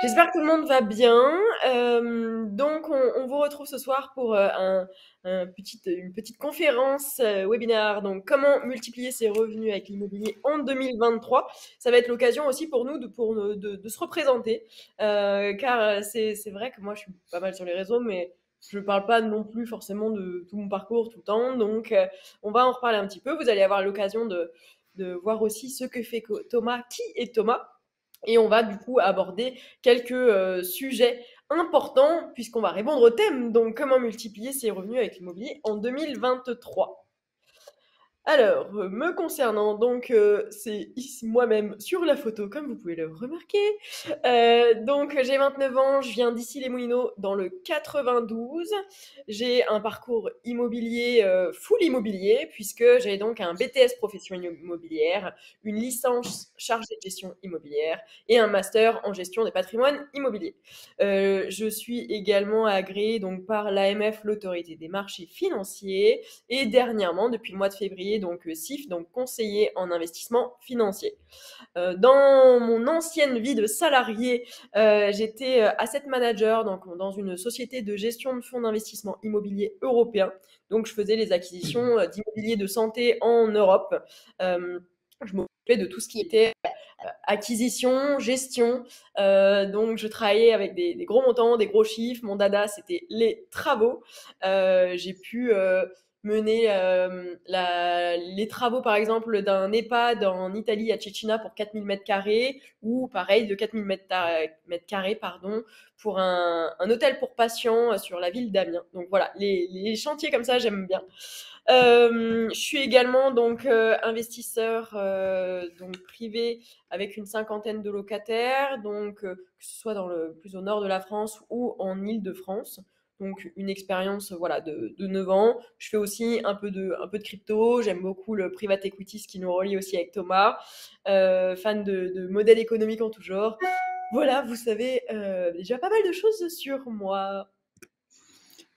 J'espère que tout le monde va bien. Donc, on vous retrouve ce soir pour une petite conférence webinaire. Donc, comment multiplier ses revenus avec l'immobilier en 2023. Ça va être l'occasion aussi pour nous de se représenter. Car c'est vrai que moi, je suis pas mal sur les réseaux, mais je ne parle pas non plus forcément de tout mon parcours tout le temps. Donc, on va en reparler un petit peu. Vous allez avoir l'occasion de voir aussi ce que fait Thomas, qui est Thomas. Et on va du coup aborder quelques sujets importants puisqu'on va répondre au thème. Donc, comment multiplier ses revenus avec l'immobilier en 2023. Alors, me concernant, donc, c'est ici moi-même sur la photo, comme vous pouvez le remarquer. Donc, j'ai 29 ans, je viens d'Issy-les-Moulineaux dans le 92. J'ai un parcours immobilier, full immobilier, puisque j'ai donc un BTS profession immobilière, une licence chargée de gestion immobilière et un master en gestion des patrimoines immobiliers. Je suis également agréée donc, par l'AMF, l'autorité des marchés financiers, et dernièrement, depuis le mois de février, donc CIF, donc conseiller en investissement financier. Dans mon ancienne vie de salarié, j'étais asset manager donc, dans une société de gestion de fonds d'investissement immobilier européen. Donc, je faisais les acquisitions d'immobilier de santé en Europe. Je m'occupais de tout ce qui était acquisition, gestion. Donc, je travaillais avec des gros montants, des gros chiffres. Mon dada, c'était les travaux. J'ai pu mener les travaux, par exemple, d'un EHPAD en Italie à Cecina pour 4000 mètres carrés, ou pareil, de 4000 mètres carrés, pardon, pour un hôtel pour patients sur la ville d'Amiens. Donc voilà, les chantiers comme ça, j'aime bien. Je suis également donc investisseur donc privé avec une cinquantaine de locataires, donc que ce soit plus au nord de la France ou en Île-de-France. Donc une expérience voilà de 9 ans. Je fais aussi un peu de crypto. J'aime beaucoup le private equity, ce qui nous relie aussi avec Thomas. Fan de modèles économiques en tout genre. Voilà, vous savez déjà pas mal de choses sur moi.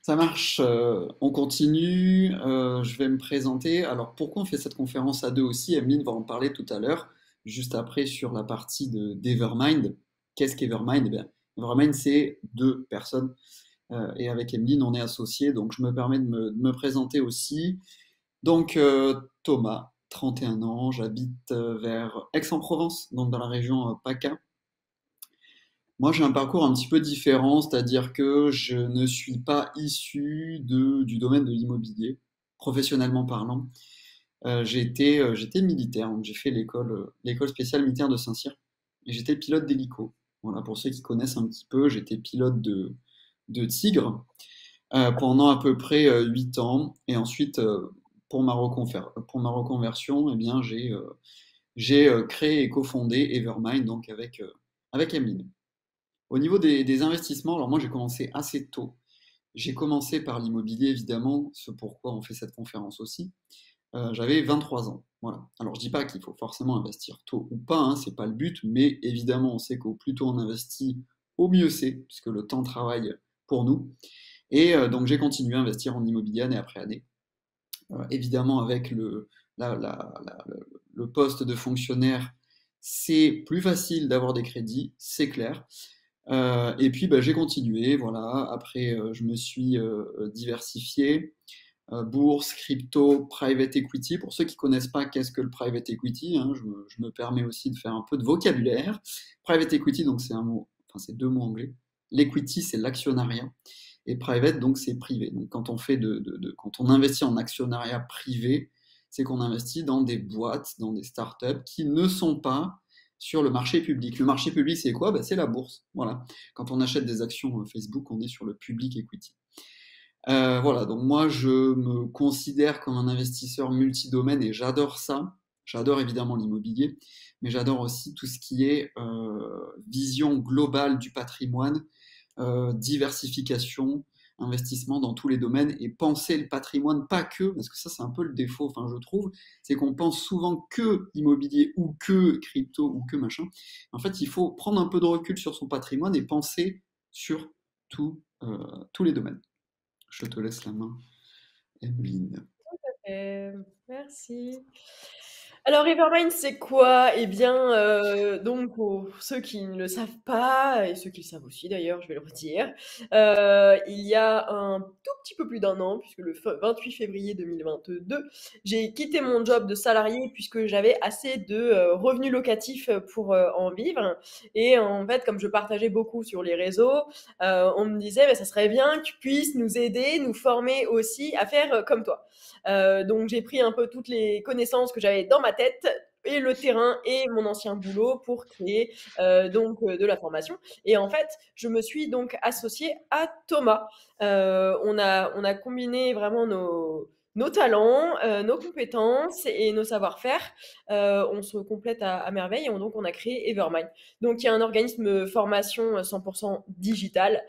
Ça marche, on continue, je vais me présenter. Alors pourquoi on fait cette conférence à deux aussi? Emeline va en parler tout à l'heure, juste après sur la partie d'Evermind. Qu'est-ce qu'Evermind? Eh bien, Evermind, c'est deux personnes, et avec Emeline, on est associés, donc je me permets de me présenter aussi. Donc Thomas, 31 ans, j'habite vers Aix-en-Provence, donc dans la région PACA. Moi, j'ai un parcours un petit peu différent, c'est-à-dire que je ne suis pas issu du domaine de l'immobilier, professionnellement parlant. J'étais militaire, donc j'ai fait l'école spéciale militaire de Saint-Cyr, et j'étais pilote d'hélico. Voilà, pour ceux qui connaissent un petit peu, j'étais pilote de Tigre pendant à peu près 8 ans, et ensuite, pour ma reconversion, eh bien, j'ai créé et cofondé Evermind, donc avec Emeline. Au niveau des investissements, alors moi j'ai commencé assez tôt. J'ai commencé par l'immobilier évidemment, ce pourquoi on fait cette conférence aussi. J'avais 23 ans. Voilà. Alors je dis pas qu'il faut forcément investir tôt ou pas, hein, c'est pas le but, mais évidemment on sait qu'au plus tôt on investit, au mieux c'est, puisque le temps travaille pour nous. Et donc j'ai continué à investir en immobilier année après année. Évidemment avec le poste de fonctionnaire, c'est plus facile d'avoir des crédits, c'est clair. Et puis bah, j'ai continué, voilà. Après, je me suis diversifié. Bourse, crypto, private equity. Pour ceux qui ne connaissent pas qu'est-ce que le private equity, hein, je me permets aussi de faire un peu de vocabulaire. Private equity, donc c'est un mot, enfin c'est deux mots anglais. L'equity, c'est l'actionnariat. Et private, donc c'est privé. Donc quand on fait quand on investit en actionnariat privé, c'est qu'on investit dans des boîtes, dans des startups qui ne sont pas sur le marché public. Le marché public, c'est quoi? Ben, c'est la bourse. Voilà. Quand on achète des actions Facebook, on est sur le public equity. Voilà, donc moi je me considère comme un investisseur multidomaine et j'adore ça. J'adore évidemment l'immobilier, mais j'adore aussi tout ce qui est vision globale du patrimoine, diversification, investissement dans tous les domaines et penser le patrimoine, pas que, parce que ça c'est un peu le défaut, enfin je trouve, c'est qu'on pense souvent que immobilier ou que crypto ou que machin. En fait, il faut prendre un peu de recul sur son patrimoine et penser sur tous les domaines. Je te laisse la main, Emeline. Euh, Merci. Alors Evermind, c'est quoi? Eh bien, donc pour ceux qui ne le savent pas et ceux qui le savent aussi d'ailleurs, je vais le redire, il y a un tout petit peu plus d'un an, puisque le 28 février 2022, j'ai quitté mon job de salarié puisque j'avais assez de, revenus locatifs, pour, en vivre et en fait, comme je partageais beaucoup sur les réseaux, on me disait: «Bah, ça serait bien que tu puisses nous aider, nous former aussi à faire, comme toi». Donc j'ai pris un peu toutes les connaissances que j'avais dans ma tête et le terrain et mon ancien boulot pour créer de la formation. Et en fait, je me suis donc associée à Thomas. On a combiné vraiment nos talents, nos compétences et nos savoir-faire. On se complète à merveille et donc on a créé Evermind. Donc il y a un organisme formation 100% digital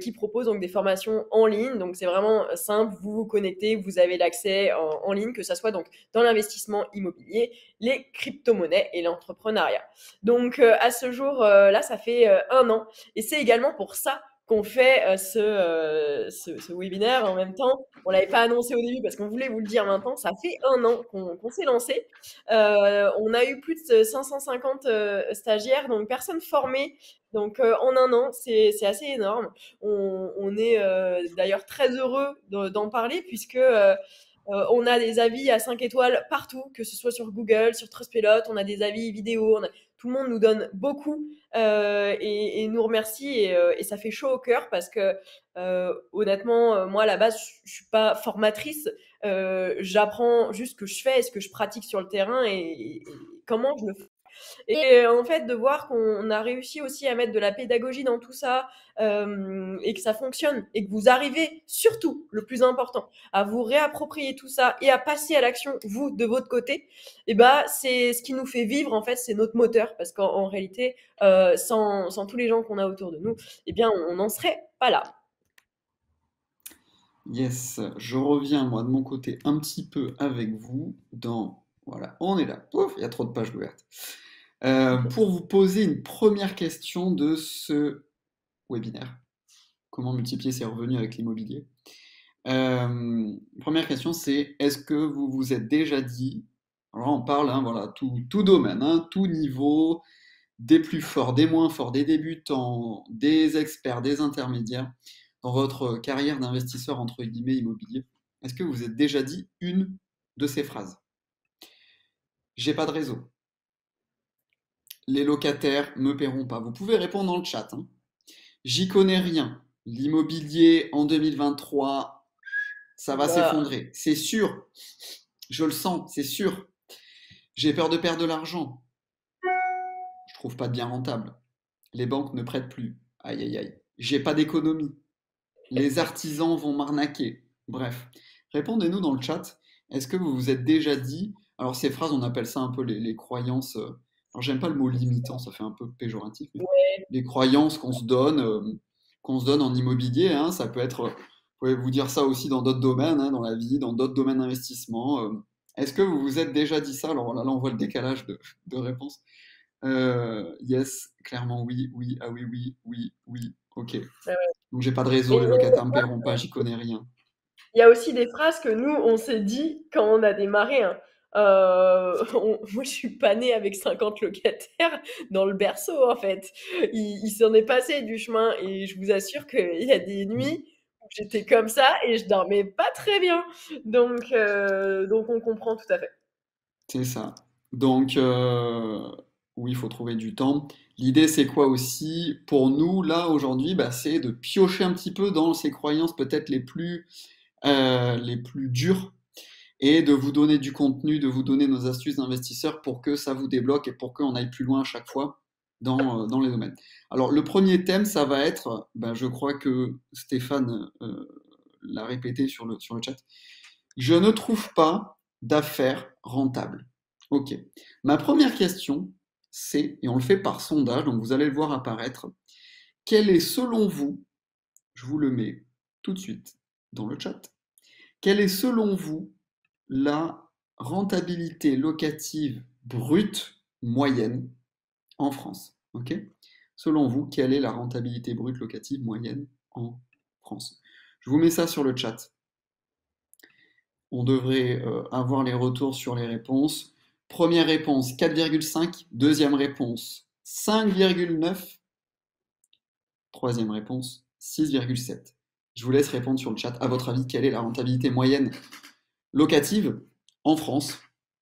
qui propose donc des formations en ligne. Donc c'est vraiment simple, vous vous connectez, vous avez l'accès en ligne, que ce soit donc dans l'investissement immobilier, les crypto-monnaies et l'entrepreneuriat. Donc à ce jour, là, ça fait un an. Et c'est également pour ça qu'on fait ce webinaire en même temps. On ne l'avait pas annoncé au début parce qu'on voulait vous le dire maintenant. Ça fait un an qu'on s'est lancé. On a eu plus de 550 stagiaires, donc personnes formées. Donc en un an, c'est assez énorme. On est d'ailleurs très heureux d'en parler puisque on a des avis à 5 étoiles partout, que ce soit sur Google, sur Trustpilot, on a des avis vidéo, tout le monde nous donne beaucoup et nous remercie et ça fait chaud au cœur parce que honnêtement, moi à la base, je suis pas formatrice, j'apprends juste ce que je fais et ce que je pratique sur le terrain et comment je le fais. Et en fait, de voir qu'on a réussi aussi à mettre de la pédagogie dans tout ça et que ça fonctionne et que vous arrivez surtout, le plus important, à vous réapproprier tout ça et à passer à l'action, vous, de votre côté, et bah, c'est ce qui nous fait vivre, en fait, c'est notre moteur. Parce qu'en réalité, sans tous les gens qu'on a autour de nous, eh bien, on n'en serait pas là. Yes, je reviens moi de mon côté un petit peu avec vous dans... Voilà, on est là. Pouf, il y a trop de pages ouvertes. Pour vous poser une première question de ce webinaire. Comment multiplier ses revenus avec l'immobilier? Première question, c'est est-ce que vous vous êtes déjà dit, alors là, on parle, hein, voilà, tout domaine, hein, tout niveau, des plus forts, des moins forts, des débutants, des experts, des intermédiaires, dans votre carrière d'investisseur entre guillemets immobilier, est-ce que vous vous êtes déjà dit une de ces phrases? J'ai pas de réseau. Les locataires me paieront pas. Vous pouvez répondre dans le chat, hein. J'y connais rien. L'immobilier en 2023, ça va Bah, s'effondrer. C'est sûr. Je le sens, c'est sûr. J'ai peur de perdre de l'argent. Je trouve pas de bien rentable. Les banques ne prêtent plus. Aïe aïe aïe. J'ai pas d'économie. Les artisans vont m'arnaquer. Bref, répondez-nous dans le chat. Est-ce que vous vous êtes déjà dit, alors ces phrases, on appelle ça un peu les croyances, alors j'aime pas le mot limitant, ça fait un peu péjoratif, mais ouais. les croyances qu'on se donne en immobilier, hein, ça peut être, vous pouvez vous dire ça aussi dans d'autres domaines, hein, dans la vie, dans d'autres domaines d'investissement. Est-ce que vous vous êtes déjà dit ça? Alors là, on voit le décalage de réponse. Yes, clairement oui, oui, ah oui, oui, oui, oui, ok. Donc j'ai pas de réseau, Mais les locataires me paieront pas, j'y connais rien. il y a aussi des phrases que nous, on s'est dit quand on a démarré, hein. Moi, je suis pas née avec 50 locataires dans le berceau, en fait. Il s'en est passé du chemin et je vous assure qu'il y a des nuits où j'étais comme ça et je dormais pas très bien. Donc on comprend tout à fait. C'est ça. Donc, oui, il faut trouver du temps. L'idée, c'est quoi aussi pour nous, là, aujourd'hui, bah, c'est de piocher un petit peu dans ces croyances peut-être les plus dures et de vous donner du contenu, de vous donner nos astuces d'investisseurs pour que ça vous débloque et pour qu'on aille plus loin à chaque fois dans les domaines. Alors, le premier thème, ça va être, ben, je crois que Stéphane l'a répété sur le chat, je ne trouve pas d'affaires rentables. Ok. Ma première question, c'est, et on le fait par sondage, donc vous allez le voir apparaître, quelle est selon vous, je vous le mets tout de suite dans le chat, quelle est selon vous la rentabilité locative brute moyenne en France? Ok. Selon vous, quelle est la rentabilité brute locative moyenne en France? Je vous mets ça sur le chat. On devrait avoir les retours sur les réponses. Première réponse, 4,5. Deuxième réponse, 5,9. Troisième réponse, 6,7. Je vous laisse répondre sur le chat. À votre avis, quelle est la rentabilité moyenne locative en France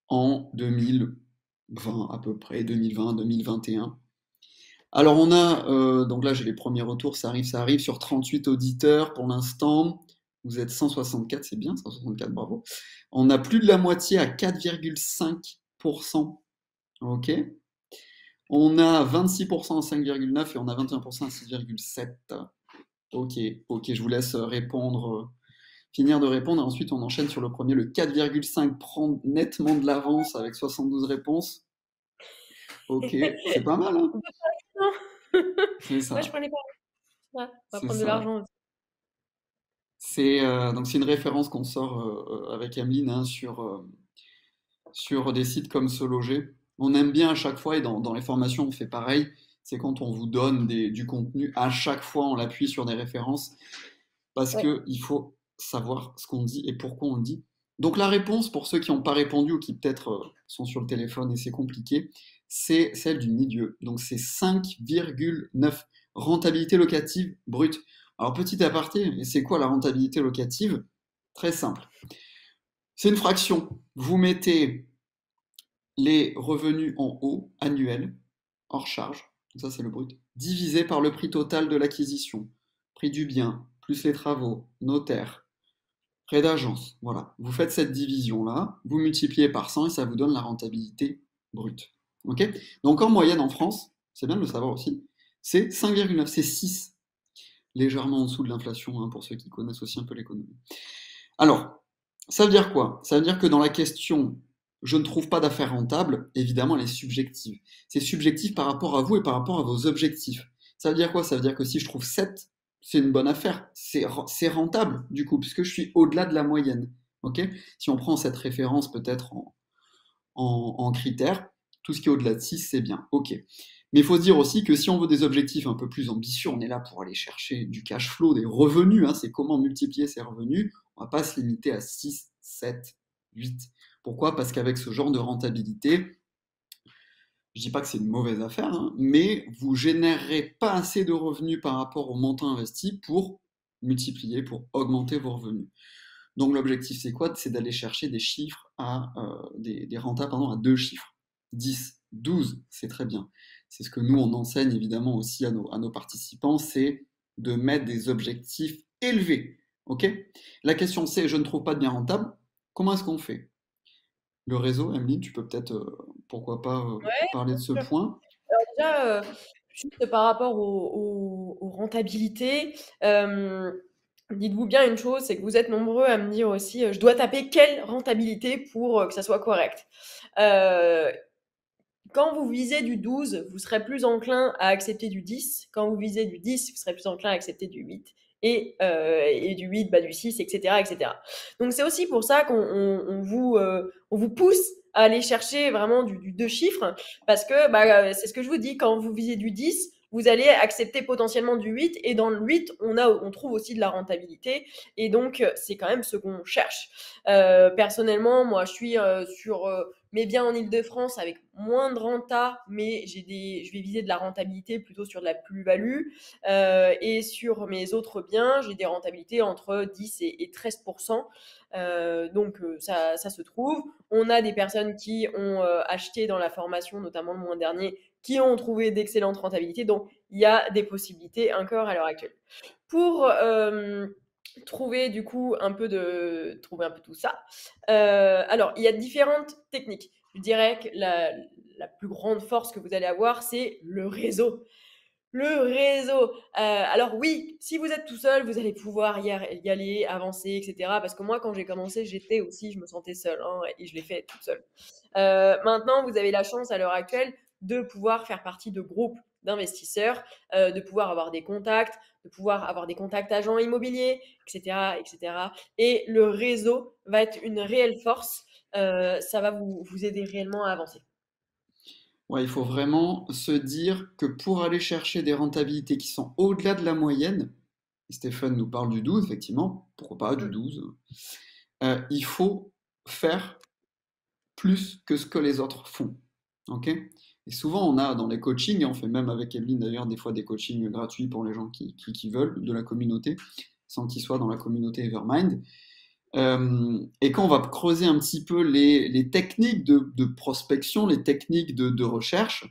en 2020 à peu près, 2020, 2021? Alors on a, donc là j'ai les premiers retours, ça arrive sur 38 auditeurs pour l'instant. Vous êtes 164, c'est bien, 164, bravo. On a plus de la moitié à 4,5%. Ok. On a 26% à 5,9 et on a 21% à 6,7. Ok, ok, je vous laisse répondre, finir de répondre. Et ensuite, on enchaîne sur le premier. Le 4,5 prend nettement de l'avance avec 72 réponses. Ok, c'est pas mal, hein? Non. C'est Moi, je ça, prenais pas. Ouais, on va c'est prendre de ça. l'argent aussi. Donc c'est une référence qu'on sort avec Ameline, hein, sur des sites comme Se Loger. On aime bien à chaque fois, et dans les formations on fait pareil, c'est quand on vous donne du contenu, à chaque fois on l'appuie sur des références, parce Ouais. qu'il faut savoir ce qu'on dit et pourquoi on le dit. Donc la réponse, pour ceux qui n'ont pas répondu ou qui peut-être sont sur le téléphone et c'est compliqué, c'est celle du milieu. Donc c'est 5,9 rentabilité locative brute. Alors petit aparté, et c'est quoi la rentabilité locative? Très simple. C'est une fraction. Vous mettez les revenus en haut, annuels, hors charge, donc ça c'est le brut, divisé par le prix total de l'acquisition. Prix du bien, plus les travaux, notaire, frais d'agence. Voilà. Vous faites cette division-là, vous multipliez par 100 et ça vous donne la rentabilité brute. Ok. Donc en moyenne en France, c'est bien de le savoir aussi, c'est 5,9, c'est 6, légèrement en dessous de l'inflation, hein, pour ceux qui connaissent aussi un peu l'économie. Alors, ça veut dire quoi? Ça veut dire que dans la question je ne trouve pas d'affaires rentables, évidemment, elle est subjective. C'est subjectif par rapport à vous et par rapport à vos objectifs. Ça veut dire quoi? Ça veut dire que si je trouve 7, c'est une bonne affaire. C'est rentable, du coup, puisque je suis au-delà de la moyenne. Ok. Si on prend cette référence peut-être en critère, tout ce qui est au-delà de 6, c'est bien. Ok. Mais il faut se dire aussi que si on veut des objectifs un peu plus ambitieux, on est là pour aller chercher du cash flow, des revenus, hein, c'est comment multiplier ces revenus. On ne va pas se limiter à 6, 7, 8. Pourquoi? Parce qu'avec ce genre de rentabilité, je ne dis pas que c'est une mauvaise affaire, hein, mais vous générerez pas assez de revenus par rapport au montant investi pour multiplier, pour augmenter vos revenus. Donc l'objectif c'est quoi? C'est d'aller chercher des chiffres des rentas pardon, à deux chiffres. 10, 12, c'est très bien. C'est ce que nous on enseigne évidemment aussi à nos participants, c'est de mettre des objectifs élevés. Ok. La question c'est, je ne trouve pas de bien rentable, comment est-ce qu'on fait? Le réseau, Emeline, tu peux peut-être, pourquoi pas, Ouais, parler de bien ce sûr. point? Alors déjà, juste par rapport aux rentabilités, dites-vous bien une chose, c'est que vous êtes nombreux à me dire aussi, je dois taper quelle rentabilité pour que ça soit correct. Euh, Quand vous visez du 12, vous serez plus enclin à accepter du 10. Quand vous visez du 10, vous serez plus enclin à accepter du 8. Et du 8, bah, du 6, etc., etc. Donc c'est aussi pour ça on vous pousse à aller chercher vraiment du deux chiffres, parce que bah, c'est ce que je vous dis, quand vous visez du 10, vous allez accepter potentiellement du 8, et dans le 8, on trouve aussi de la rentabilité, et donc c'est quand même ce qu'on cherche. Personnellement, moi, je suis sur mes biens en Île-de-France avec moins de renta, mais je vais viser de la rentabilité plutôt sur de la plus-value. Et sur mes autres biens, j'ai des rentabilités entre 10 et 13%. Donc ça se trouve. On a des personnes qui ont acheté dans la formation, notamment le mois dernier, qui ont trouvé d'excellentes rentabilités. Donc il y a des possibilités encore à l'heure actuelle. Pour trouver un peu tout ça. Alors, il y a différentes techniques. Je dirais que la plus grande force que vous allez avoir, c'est le réseau. Le réseau. Alors oui, si vous êtes tout seul, vous allez pouvoir y aller, avancer, etc. Parce que moi, quand j'ai commencé, je me sentais seule, hein, et je l'ai fait toute seule. Maintenant, vous avez la chance à l'heure actuelle de pouvoir faire partie de groupes d'investisseurs, de pouvoir avoir des contacts, de pouvoir avoir des contacts agents immobiliers, etc., etc. Et le réseau va être une réelle force. Ça va vous aider réellement à avancer. Ouais, il faut vraiment se dire que pour aller chercher des rentabilités qui sont au-delà de la moyenne, et Stéphane nous parle du 12, effectivement, pourquoi pas du Mm. 12, il faut faire plus que ce que les autres font. Ok? Et souvent, on a dans les coachings, et on fait même avec Emeline d'ailleurs des fois des coachings gratuits pour les gens qui veulent de la communauté, sans qu'ils soient dans la communauté Evermind. Et quand on va creuser un petit peu les techniques de prospection, les techniques de recherche,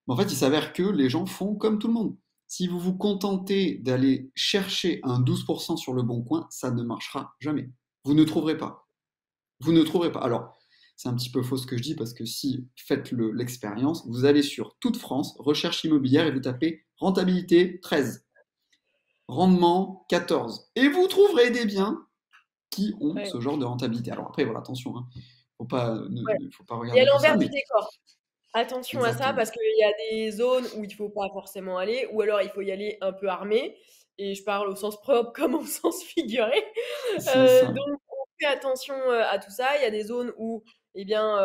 en fait, il s'avère que les gens font comme tout le monde. Si vous vous contentez d'aller chercher un 12% sur le bon coin, ça ne marchera jamais. Vous ne trouverez pas. Vous ne trouverez pas. Alors, c'est un petit peu faux ce que je dis parce que si faites l'expérience, vous allez sur toute France, recherche immobilière et vous tapez rentabilité 13, rendement 14. Et vous trouverez des biens qui ont Ouais, ce genre de rentabilité. Alors après, voilà, attention, hein. ouais. Faut pas Et à regarder que ça, l'envers du mais décor. Attention à ça exactement. parce qu'il y a des zones où il faut pas forcément aller, ou alors il faut y aller un peu armé. Et je parle au sens propre comme au sens figuré. C'est ça. Donc on fait attention à tout ça. Il y a des zones où eh bien,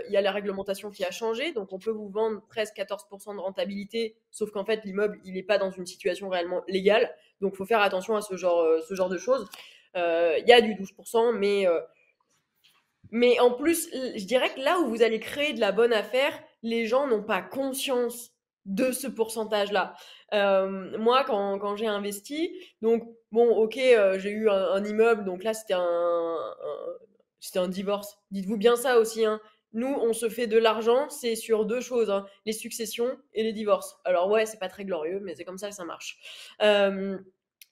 il y a la réglementation qui a changé, donc on peut vous vendre presque 14% de rentabilité, sauf qu'en fait l'immeuble il n'est pas dans une situation réellement légale. Donc il faut faire attention à ce genre de choses. Il y a du 12%, mais en plus, je dirais que là où vous allez créer de la bonne affaire, les gens n'ont pas conscience de ce pourcentage-là. Moi, quand j'ai investi, donc bon, ok, j'ai eu un immeuble, donc là c'était un divorce. Dites-vous bien ça aussi, hein. Nous, on se fait de l'argent, c'est sur deux choses, hein, les successions et les divorces. Alors ouais, c'est pas très glorieux, mais c'est comme ça que ça marche. Euh,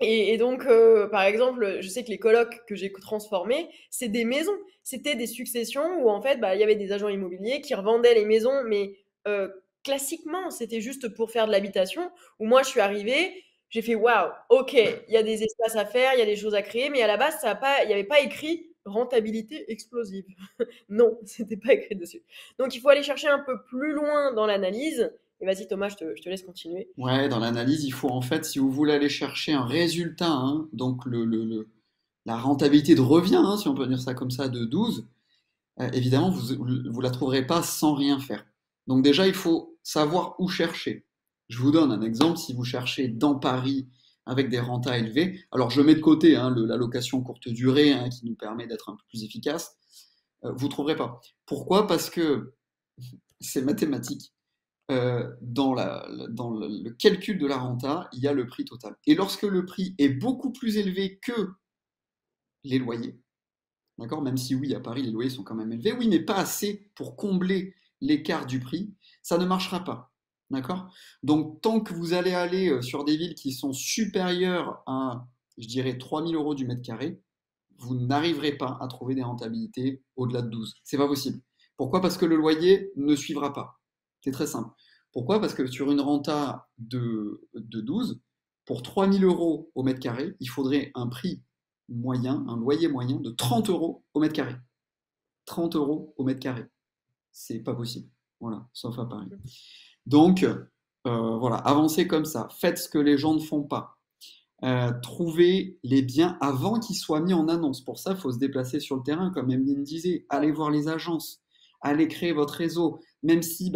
et donc, par exemple, je sais que les colocs que j'ai transformés, c'est des maisons. C'était des successions où en fait, bah, il y avait des agents immobiliers qui revendaient les maisons, mais classiquement, c'était juste pour faire de l'habitation. Où moi, je suis arrivée, j'ai fait waouh, ok, il y a des espaces à faire, il y a des choses à créer, mais à la base, il n'y avait pas écrit rentabilité explosive. Non, c'était pas écrit dessus. Donc, il faut aller chercher un peu plus loin dans l'analyse. Et vas-y, Thomas, je te laisse continuer. Ouais, dans l'analyse, il faut en fait, si vous voulez aller chercher un résultat, hein, donc la rentabilité de revient, hein, si on peut dire ça comme ça, de 12, évidemment, vous la trouverez pas sans rien faire. Donc déjà, il faut savoir où chercher. Je vous donne un exemple. Si vous cherchez dans Paris avec des rentas élevés, alors je mets de côté hein, la location courte durée hein, qui nous permet d'être un peu plus efficace, vous trouverez pas. Pourquoi? Parce que c'est mathématique. Dans le calcul de la renta, il y a le prix total. Et lorsque le prix est beaucoup plus élevé que les loyers, d'accord? Même si oui, à Paris, les loyers sont quand même élevés. Oui, mais pas assez pour combler l'écart du prix. Ça ne marchera pas. D'accord? Donc, tant que vous allez aller sur des villes qui sont supérieures à, je dirais, 3 000 € du mètre carré, vous n'arriverez pas à trouver des rentabilités au-delà de 12. C'est pas possible. Pourquoi? Parce que le loyer ne suivra pas. C'est très simple. Pourquoi? Parce que sur une renta de 12, pour 3 000 € au mètre carré, il faudrait un prix moyen, un loyer moyen de 30 € au mètre carré. 30 € au mètre carré. C'est pas possible. Voilà, sauf à Paris. Donc, voilà, avancez comme ça. Faites ce que les gens ne font pas. Trouvez les biens avant qu'ils soient mis en annonce. Pour ça, il faut se déplacer sur le terrain, comme Emeline disait. Allez voir les agences. Allez créer votre réseau. Même si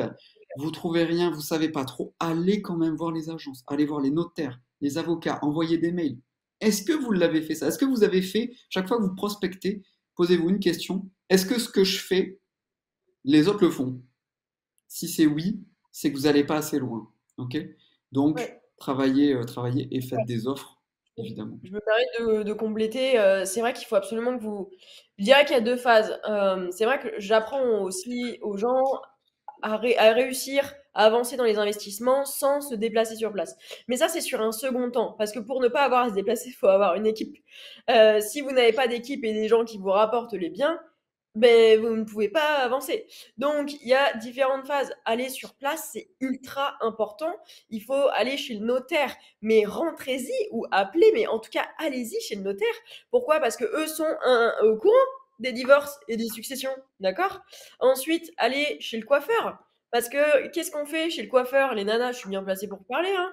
vous trouvez rien, vous savez pas trop, allez quand même voir les agences. Allez voir les notaires, les avocats, envoyez des mails. Est-ce que vous l'avez fait ça? Est-ce que vous avez fait, chaque fois que vous prospectez, posez-vous une question. Est-ce que ce que je fais, les autres le font? Si c'est oui, c'est que vous n'allez pas assez loin. Ok? Donc, Ouais. travaillez et faites des offres, évidemment. Je me permets de compléter. C'est vrai qu'il faut absolument que vous. Je dirais qu'il y a deux phases. C'est vrai que j'apprends aussi aux gens à réussir à avancer dans les investissements sans se déplacer sur place. Mais ça, c'est sur un second temps. Parce que pour ne pas avoir à se déplacer, il faut avoir une équipe. Si vous n'avez pas d'équipe et des gens qui vous rapportent les biens, ben, vous ne pouvez pas avancer. Donc, il y a différentes phases. Aller sur place, c'est ultra important. Il faut aller chez le notaire, mais rentrez-y ou appelez, mais en tout cas, allez-y chez le notaire. Pourquoi? Parce que eux sont au courant des divorces et des successions, d'accord? Ensuite, allez chez le coiffeur. Parce que qu'est-ce qu'on fait chez le coiffeur? Les nanas, je suis bien placée pour parler, hein.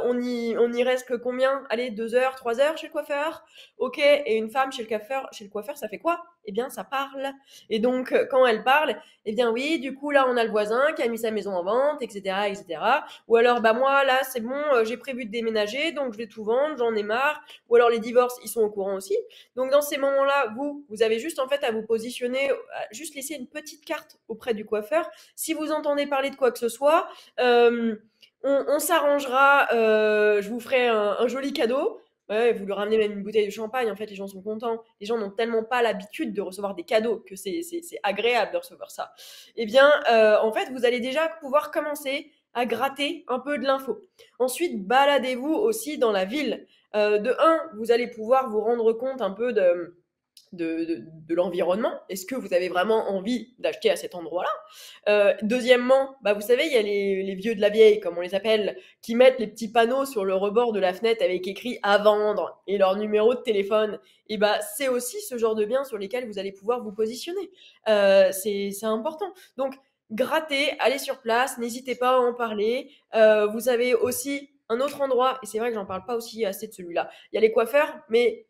On y reste que combien? Allez, 2 heures, 3 heures chez le coiffeur. Ok, et une femme chez le coiffeur, ça fait quoi? Eh bien, ça parle. Et donc, quand elle parle, eh bien oui, du coup, là, on a le voisin qui a mis sa maison en vente, etc., etc. Ou alors, bah moi, là, c'est bon, j'ai prévu de déménager, donc je vais tout vendre, j'en ai marre. Ou alors, les divorces, ils sont au courant aussi. Donc, dans ces moments-là, vous avez juste en fait à vous positionner, à juste laisser une petite carte auprès du coiffeur. Si vous entendez parler de quoi que ce soit, on s'arrangera, je vous ferai un joli cadeau. Ouais, vous lui ramenez même une bouteille de champagne, en fait, les gens sont contents. Les gens n'ont tellement pas l'habitude de recevoir des cadeaux que c'est agréable de recevoir ça. Eh bien, en fait, vous allez déjà pouvoir commencer à gratter un peu de l'info. Ensuite, baladez-vous aussi dans la ville. De un, vous allez pouvoir vous rendre compte un peu de l'environnement. Est-ce que vous avez vraiment envie d'acheter à cet endroit-là? Deuxièmement, bah, vous savez, il y a les vieux de la vieille, comme on les appelle, qui mettent les petits panneaux sur le rebord de la fenêtre avec écrit à vendre et leur numéro de téléphone. Et bah, c'est aussi ce genre de biens sur lesquels vous allez pouvoir vous positionner. C'est important. Donc, grattez, allez sur place, n'hésitez pas à en parler. Vous avez aussi un autre endroit, et c'est vrai que j'en parle pas aussi assez de celui-là. Il y a les coiffeurs, mais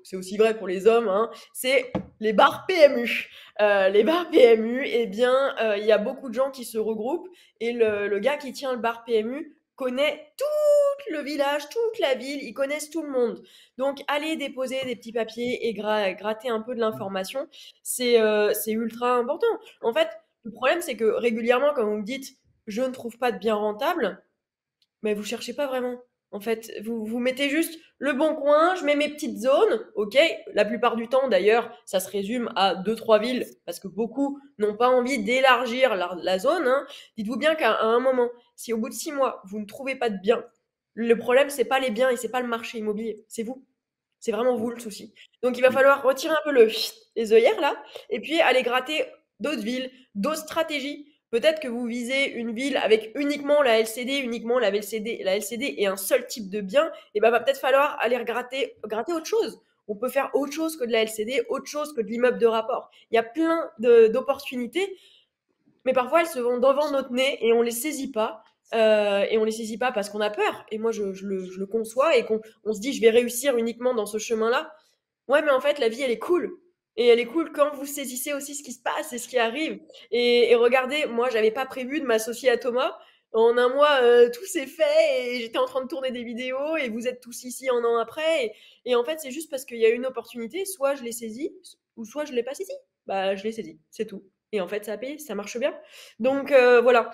c'est aussi vrai pour les hommes, hein, c'est les bars PMU. Les bars PMU, eh bien, il y a beaucoup de gens qui se regroupent et le gars qui tient le bar PMU connaît tout le village, toute la ville, ils connaissent tout le monde. Donc, allez déposer des petits papiers et gratter un peu de l'information, c'est ultra important. En fait, le problème, c'est que régulièrement, quand vous me dites je ne trouve pas de bien rentable, mais vous cherchez pas vraiment. En fait, vous mettez juste le bon coin, je mets mes petites zones, ok. La plupart du temps, d'ailleurs, ça se résume à deux, trois villes, parce que beaucoup n'ont pas envie d'élargir la zone, hein. Dites-vous bien qu'à un moment, si au bout de 6 mois, vous ne trouvez pas de bien, le problème, c'est pas les biens et c'est pas le marché immobilier, c'est vous. C'est vraiment vous le souci. Donc il va falloir retirer un peu les œillères là, et puis aller gratter d'autres villes, d'autres stratégies. Peut-être que vous visez une ville avec uniquement la LCD, uniquement la LCD et un seul type de bien, et ben va peut-être falloir aller gratter autre chose. On peut faire autre chose que de la LCD, autre chose que de l'immeuble de rapport. Il y a plein d'opportunités, mais parfois elles se vont devant notre nez et on les saisit pas. Et on les saisit pas parce qu'on a peur. Et moi, je le conçois et qu'on on se dit, je vais réussir uniquement dans ce chemin-là. Ouais, mais en fait, la vie, elle est cool. Et elle est cool quand vous saisissez aussi ce qui se passe et ce qui arrive. Et regardez, moi, j'avais pas prévu de m'associer à Thomas. En un mois, tout s'est fait et j'étais en train de tourner des vidéos et vous êtes tous ici un an après. Et en fait, c'est juste parce qu'il y a une opportunité, soit je l'ai saisie, ou soit je l'ai pas saisie. Bah, je l'ai saisie, c'est tout. Et en fait, ça a payé, ça marche bien. Donc voilà,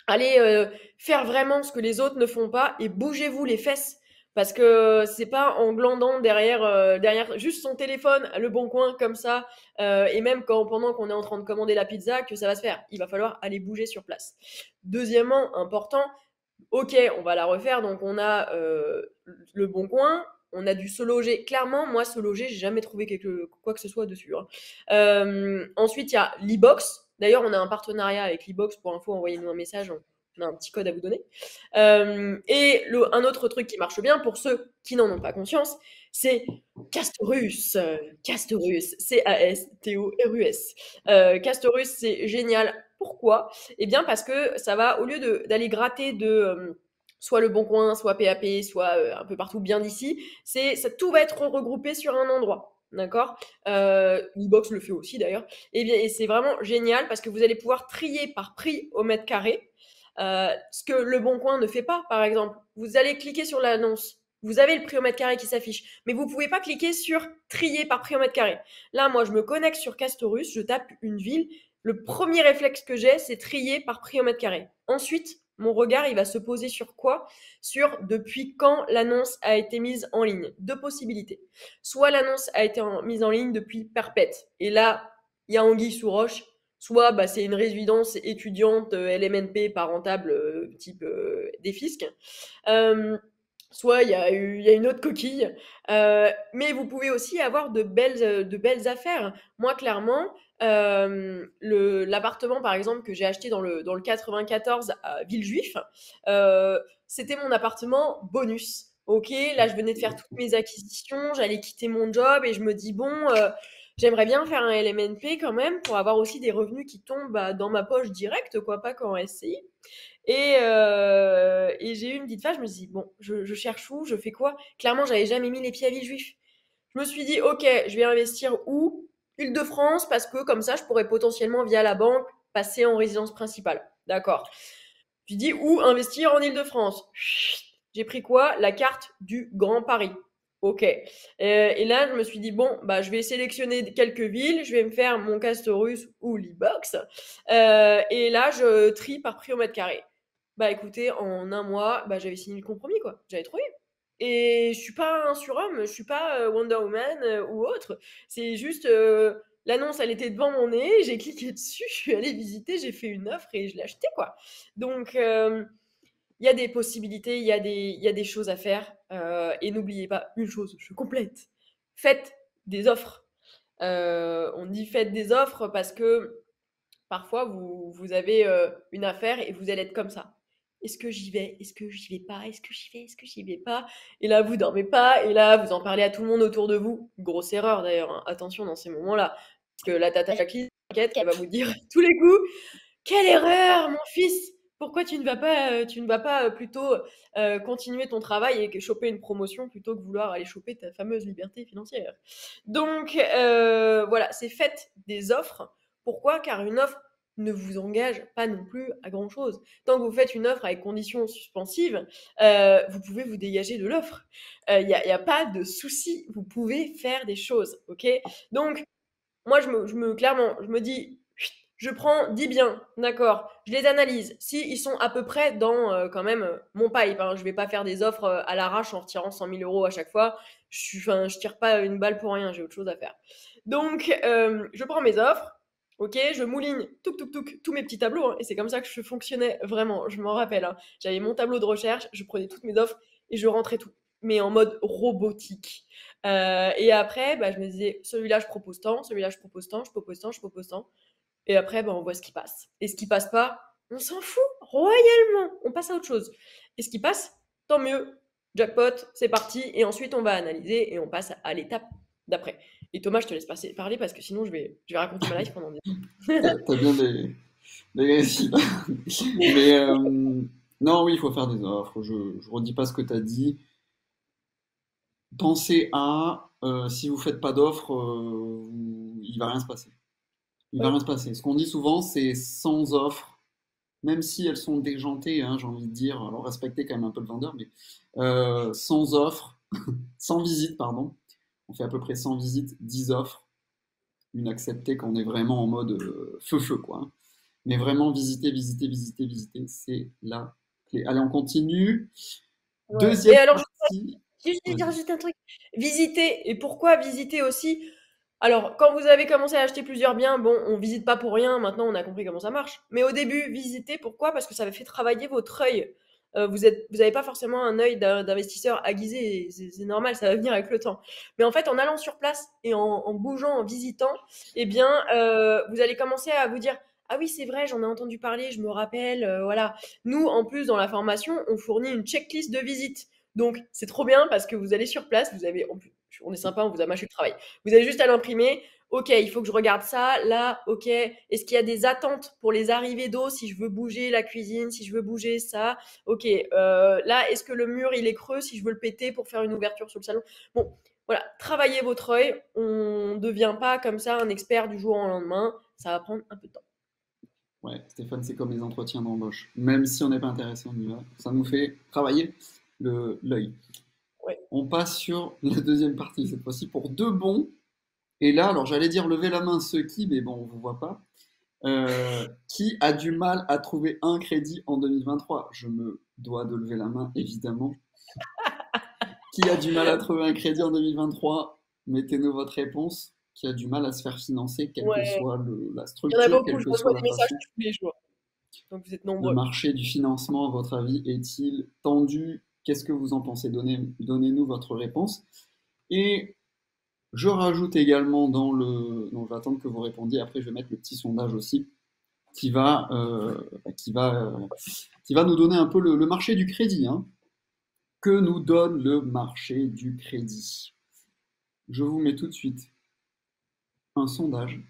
allez faire vraiment ce que les autres ne font pas et bougez-vous les fesses. Parce que c'est pas en glandant derrière juste son téléphone, le bon coin comme ça, et même pendant qu'on est en train de commander la pizza, que ça va se faire. Il va falloir aller bouger sur place. Deuxièmement, important, ok, on va la refaire. Donc on a le bon coin, on a dû se loger. Clairement, moi, se loger, j'ai jamais trouvé quoi que ce soit dessus, hein. Ensuite, il y a l'e-box. D'ailleurs, on a un partenariat avec l'e-box. Pour info, envoyez-nous un message. On a un petit code à vous donner. Et un autre truc qui marche bien pour ceux qui n'en ont pas conscience, c'est Castorus. Castorus, Castorus. Castorus, c'est génial. Pourquoi? Eh bien, parce que ça va, au lieu d'aller gratter soit le Bon Coin, soit PAP, soit un peu partout bien d'ici, tout va être regroupé sur un endroit. D'accord. L'e-box le fait aussi d'ailleurs. Et c'est vraiment génial parce que vous allez pouvoir trier par prix au mètre carré. Ce que le Bon Coin ne fait pas, par exemple. Vous allez cliquer sur l'annonce. Vous avez le prix au mètre carré qui s'affiche, mais vous ne pouvez pas cliquer sur trier par prix au mètre carré. Là, moi, je me connecte sur Castorus, je tape une ville. Le premier réflexe que j'ai, c'est trier par prix au mètre carré. Ensuite, mon regard, il va se poser sur quoi? Sur depuis quand l'annonce a été mise en ligne. Deux possibilités. Soit l'annonce a été mise en ligne depuis perpète. Et là, il y a anguille sous roche. Soit bah, c'est une résidence étudiante LMNP pas rentable type des fiscs. Soit il y a une autre coquille. Mais vous pouvez aussi avoir de belles affaires. Moi, clairement, l'appartement, par exemple, que j'ai acheté dans le 94 à Villejuif, c'était mon appartement bonus. Ok, là, je venais de faire toutes mes acquisitions, j'allais quitter mon job et je me dis, bon, j'aimerais bien faire un LMNP quand même pour avoir aussi des revenus qui tombent bah, dans ma poche directe, quoi, pas qu'en SCI. Et j'ai eu une petite phase, je me suis dit, bon, je cherche où, je fais quoi? Clairement, j'avais jamais mis les pieds à Villejuif. Je me suis dit, ok, je vais investir où? Île-de-France, parce que comme ça, je pourrais potentiellement, via la banque, passer en résidence principale. D'accord. Tu dis où investir en Île-de-France? J'ai pris quoi? La carte du Grand Paris. Ok. Et là, je me suis dit, bon, bah, je vais sélectionner quelques villes, je vais me faire mon Castorus ou l'e-box. Et là, je trie par prix au mètre carré. Bah écoutez, en un mois, bah, j'avais signé le compromis, quoi. J'avais trouvé. Et je suis pas un surhomme, je suis pas Wonder Woman ou autre. C'est juste, l'annonce, elle était devant mon nez, j'ai cliqué dessus, je suis allée visiter, j'ai fait une offre et je l'ai acheté, quoi. Donc, il y a des possibilités, il y a des choses à faire. Et n'oubliez pas une chose, je complète. Faites des offres. On dit faites des offres parce que parfois vous avez une affaire et vous allez être comme ça. Est-ce que j'y vais? Est-ce que j'y vais pas? Est-ce que j'y vais? Est-ce que j'y vais pas? Et là, vous dormez pas, et là, vous en parlez à tout le monde autour de vous. Grosse erreur d'ailleurs, hein. Attention dans ces moments-là. Parce que la tata Jacqueline, t'inquiète, elle va vous dire tous les coups quelle erreur, mon fils! Pourquoi tu ne vas pas plutôt continuer ton travail et choper une promotion plutôt que vouloir aller choper ta fameuse liberté financière? Donc voilà, c'est faites des offres. Pourquoi? Car une offre ne vous engage pas non plus à grand chose. Tant que vous faites une offre avec conditions suspensives, vous pouvez vous dégager de l'offre. Y a pas de souci, vous pouvez faire des choses, ok? Donc moi, clairement, je me dis, je prends 10 biens, d'accord, je les analyse. Si ils sont à peu près dans quand même mon pipe, hein, je vais pas faire des offres à l'arrache en retirant 100 000 euros à chaque fois. Enfin, je tire pas une balle pour rien, j'ai autre chose à faire. Donc, je prends mes offres, ok, je mouline tous mes petits tableaux, hein, et c'est comme ça que je fonctionnais vraiment. Je m'en rappelle, hein. J'avais mon tableau de recherche, je prenais toutes mes offres et je rentrais tout, mais en mode robotique. Et après, bah, je me disais, celui-là, je propose tant, celui-là, je propose tant, je propose tant, je propose tant. Et après, bah, on voit ce qui passe. Et ce qui passe pas, on s'en fout royalement. On passe à autre chose. Et ce qui passe, tant mieux. Jackpot, c'est parti. Et ensuite, on va analyser et on passe à l'étape d'après. Et Thomas, je te laisse parler parce que sinon, je vais raconter ma life pendant des T'as bien des récits là. Mais non, oui, il faut faire des offres. Je redis pas ce que t'as dit. Pensez à, si vous faites pas d'offres, il va rien se passer. Il va Ouais. rien se passer. Ce qu'on dit souvent, c'est sans offres, même si elles sont déjantées, hein, j'ai envie de dire, alors respectez quand même un peu le vendeur, mais sans offres, sans visite, pardon, on fait à peu près 100 visites, 10 offres, une acceptée quand on est vraiment en mode feu-feu, quoi, hein. Mais vraiment, visiter, visiter, visiter, visiter, c'est la clé. Allez, on continue. Ouais. Et Deuxième alors, partie. je vais dire Vas-y. juste un truc. Visiter. Et pourquoi visiter aussi? Alors, quand vous avez commencé à acheter plusieurs biens, bon, on visite pas pour rien. Maintenant, on a compris comment ça marche. Mais au début, visiter. Pourquoi? Parce que ça fait travailler votre œil. Vous avez pas forcément un œil d'investisseur aiguisé. C'est normal, ça va venir avec le temps. Mais en fait, en allant sur place et en bougeant, en visitant, eh bien, vous allez commencer à vous dire, ah oui, c'est vrai, j'en ai entendu parler, je me rappelle, voilà. Nous, en plus, dans la formation, on fournit une checklist de visite. Donc, c'est trop bien parce que vous allez sur place, vous avez, en plus, on est sympa, on vous a mâché le travail. Vous avez juste à l'imprimer. Ok, il faut que je regarde ça. Là, ok. Est-ce qu'il y a des attentes pour les arrivées d'eau si je veux bouger la cuisine, si je veux bouger ça? Ok. Là, est-ce que le mur il est creux si je veux le péter pour faire une ouverture sur le salon? Bon, voilà. Travaillez votre œil. On ne devient pas comme ça un expert du jour au lendemain. Ça va prendre un peu de temps. Ouais, Stéphane, c'est comme les entretiens d'embauche. Même si on n'est pas intéressé, on y va. Ça nous fait travailler l'œil. Ouais. On passe sur la deuxième partie, cette fois-ci pour deux bons. Et là, alors j'allais dire lever la main ceux qui, mais bon, on ne vous voit pas. Qui a du mal à trouver un crédit en 2023? Je me dois de lever la main, évidemment. Qui a du mal à trouver un crédit en 2023? Mettez-nous votre réponse. Qui a du mal à se faire financer, quelle que Ouais. soit la Il y en a structure, beaucoup. quelle Je que reçois soit des la messages façon? tous les jours. Donc vous êtes Le nombreux. marché du financement, à votre avis, est-il tendu? Qu'est-ce que vous en pensez? Donnez-nous votre réponse. Et je rajoute également dans le... Non, je vais attendre que vous répondiez. Après, je vais mettre le petit sondage aussi qui va, qui va nous donner un peu le marché du crédit, hein. Que nous donne le marché du crédit? Je vous mets tout de suite un sondage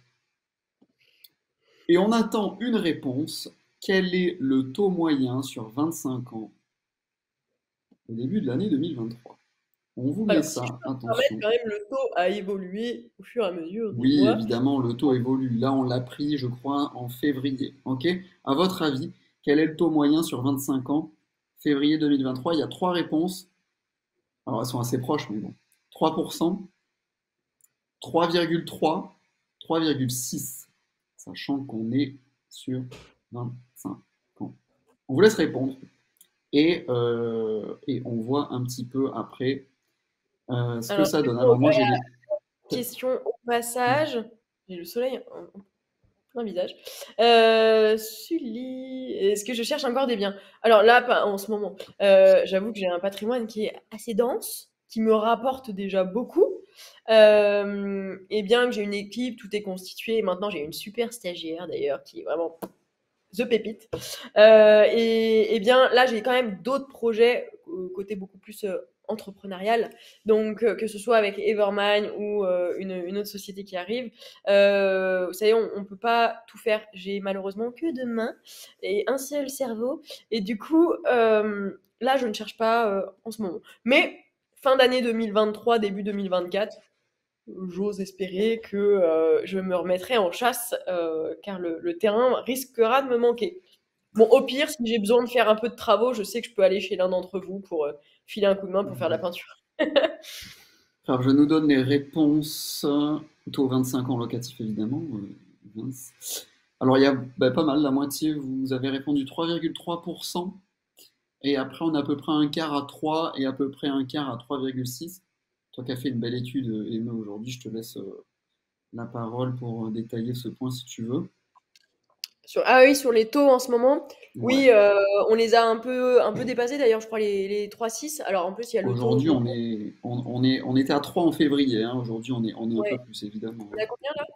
et on attend une réponse. Quel est le taux moyen sur 25 ans au début de l'année 2023? On vous met Alors, si je ça, peux me permettre, attention. quand même, le taux a évolué au fur et à mesure, Oui, dites-moi. évidemment, le taux évolue. Là, on l'a pris, je crois, en février. Ok? À votre avis, quel est le taux moyen sur 25 ans, février 2023? Il y a trois réponses. Alors, elles sont assez proches, mais bon. 3%, 3,3, 3,6. Sachant qu'on est sur 25 ans. On vous laisse répondre et on voit un petit peu après ce que Alors, ça du donne. coup, Alors, moi, j'ai les. question au passage. J'ai le soleil en plein visage. Sully, est-ce que je cherche encore des biens? Alors là, pas en ce moment. J'avoue que j'ai un patrimoine qui est assez dense, qui me rapporte déjà beaucoup. Et bien que j'ai une équipe, tout est constitué. Maintenant, j'ai une super stagiaire d'ailleurs qui est vraiment The Pépite. Et bien là, j'ai quand même d'autres projets côté beaucoup plus entrepreneurial. Donc, que ce soit avec Evermind ou une autre société qui arrive, vous savez, on ne peut pas tout faire. J'ai malheureusement que deux mains et un seul cerveau. Et du coup, là, je ne cherche pas en ce moment. Mais fin d'année 2023, début 2024, j'ose espérer que je me remettrai en chasse car le terrain risquera de me manquer. Bon, au pire, si j'ai besoin de faire un peu de travaux, je sais que je peux aller chez l'un d'entre vous pour filer un coup de main pour faire la peinture. Alors, je nous donne les réponses. Taux 25 ans locatif, évidemment. Mince. Alors, il y a pas mal, la moitié, vous avez répondu 3,3%. Et après, on a à peu près un quart à 3 et à peu près un quart à 3,6. Toi qui as fait une belle étude, Aimé, aujourd'hui, je te laisse la parole pour détailler ce point si tu veux. Ah oui, sur les taux en ce moment, Ouais. oui, on les a un peu dépassés d'ailleurs, je crois, les 3,6. Alors en plus, il y a le taux. Aujourd'hui, on était à 3 en février, hein. Aujourd'hui, on est un peu Ouais. plus, évidemment, On hein. a combien là?